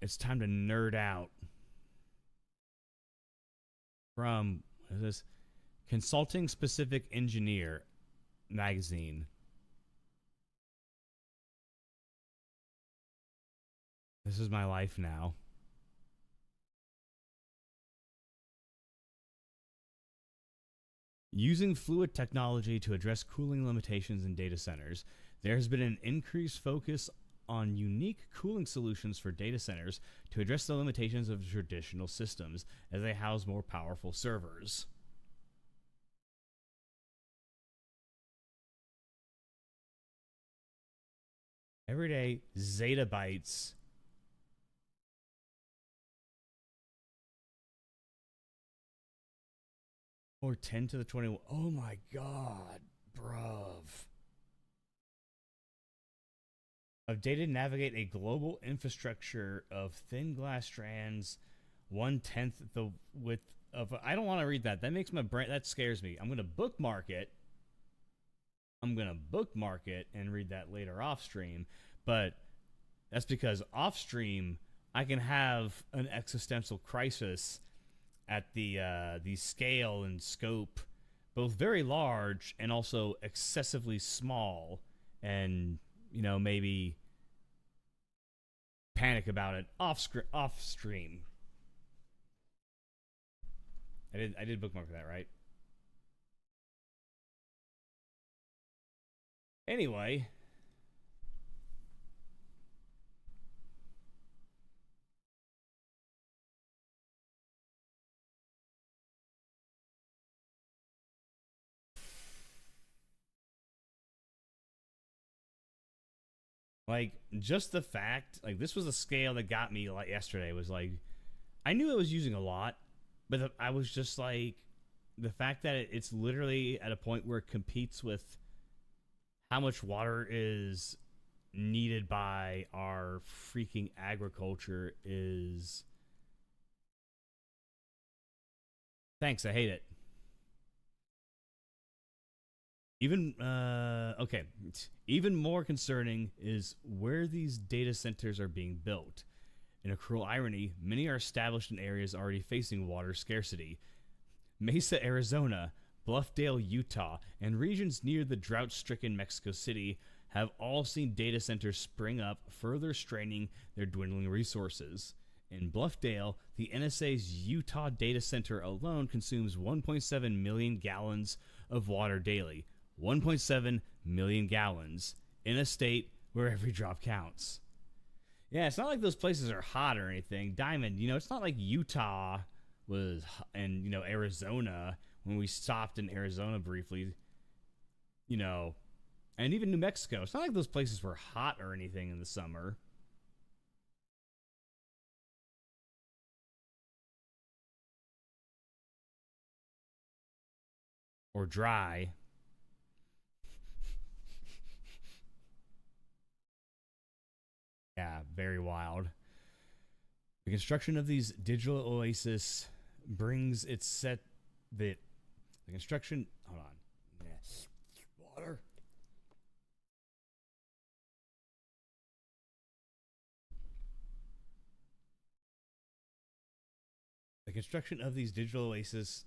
it's time to nerd out. From, what is this? Consulting Specific Engineer magazine. This is my life now. Using fluid technology to address cooling limitations in data centers, there has been an increased focus on unique cooling solutions for data centers to address the limitations of traditional systems as they house more powerful servers. Every day, zettabytes or 10 to the 21. Oh my god, bruv. Of data to navigate a global infrastructure of thin glass strands, 1/10 the width of. I don't want to read that. That makes my brain. That scares me. I'm going to bookmark it. And read that later off stream. But that's because off stream, I can have an existential crisis at the scale and scope, both very large and also excessively small, and maybe panic about it off stream. I did bookmark that, right? Anyway, like, just the fact, like, this was a scale that got me, like, yesterday. Was like, I knew I was using a lot, but I was just like, the fact that it's literally at a point where it competes with how much water is needed by our freaking agriculture is... Thanks, I hate it. Even more concerning is where these data centers are being built. In a cruel irony, many are established in areas already facing water scarcity. Mesa, Arizona, Bluffdale, Utah, and regions near the drought-stricken Mexico City have all seen data centers spring up, further straining their dwindling resources. In Bluffdale, the NSA's Utah data center alone consumes 1.7 million gallons of water daily. 1.7 million gallons in a state where every drop counts. Yeah, it's not like those places are hot or anything. Diamond, it's not like Utah was, and, Arizona, when we stopped in Arizona briefly, and even New Mexico. It's not like those places were hot or anything in the summer. Or dry. Yeah, very wild. The construction of these digital oasis brings its set the construction. Hold on. Yes. Water. The construction of these digital oases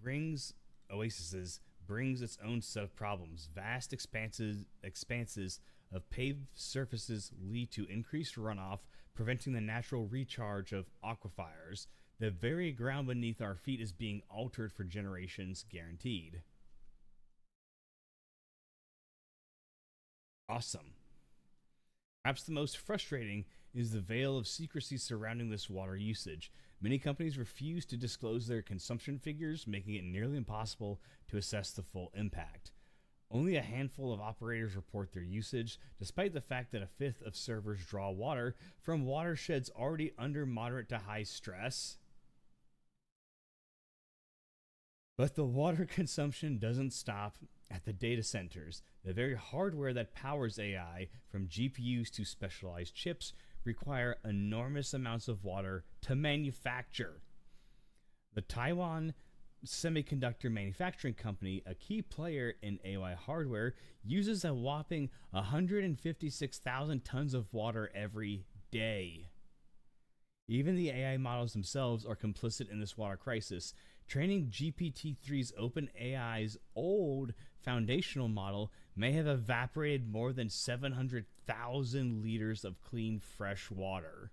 brings its own set of problems. Vast expanses of paved surfaces lead to increased runoff, preventing the natural recharge of aquifers. The very ground beneath our feet is being altered for generations, guaranteed. Awesome. Perhaps the most frustrating is the veil of secrecy surrounding this water usage. Many companies refuse to disclose their consumption figures, making it nearly impossible to assess the full impact. Only a handful of operators report their usage, despite the fact that a fifth of servers draw water from watersheds already under moderate to high stress. But the water consumption doesn't stop at the data centers. The very hardware that powers AI, from GPUs to specialized chips, require enormous amounts of water to manufacture. The Taiwan Semiconductor Manufacturing Company, a key player in AI hardware, uses a whopping 156,000 tons of water every day. Even the AI models themselves are complicit in this water crisis. Training GPT-3's OpenAI's old foundational model may have evaporated more than 700,000 liters of clean, fresh water.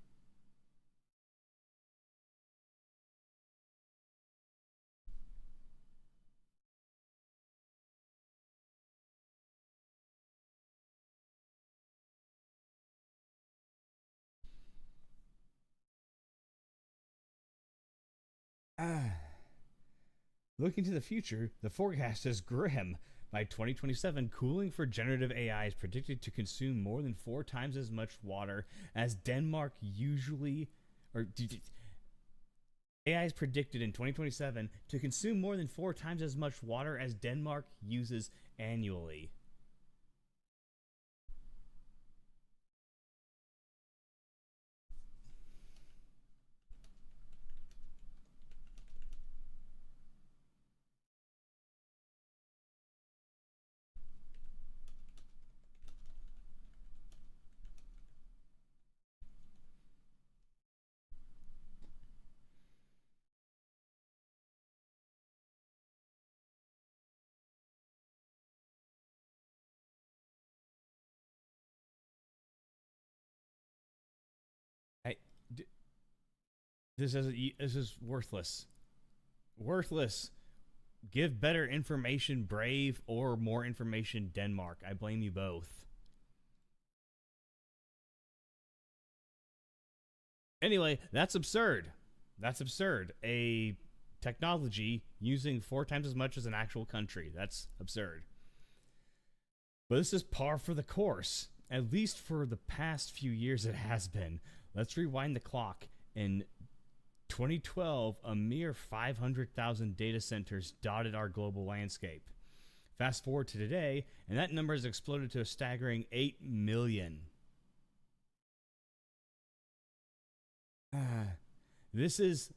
Looking to the future, the forecast is grim. By 2027, cooling for generative AI is predicted to consume more than 4 times as much water as Denmark usually, AI is predicted in 2027 to consume more than 4 times as much water as Denmark uses annually. This is worthless. Worthless. Give better information, Brave, or more information, Denmark. I blame you both. Anyway, that's absurd. That's absurd. A technology using 4 times as much as an actual country. That's absurd. But this is par for the course. At least for the past few years it has been. Let's rewind the clock. In 2012, a mere 500,000 data centers dotted our global landscape. Fast forward to today, and that number has exploded to a staggering 8 million. This is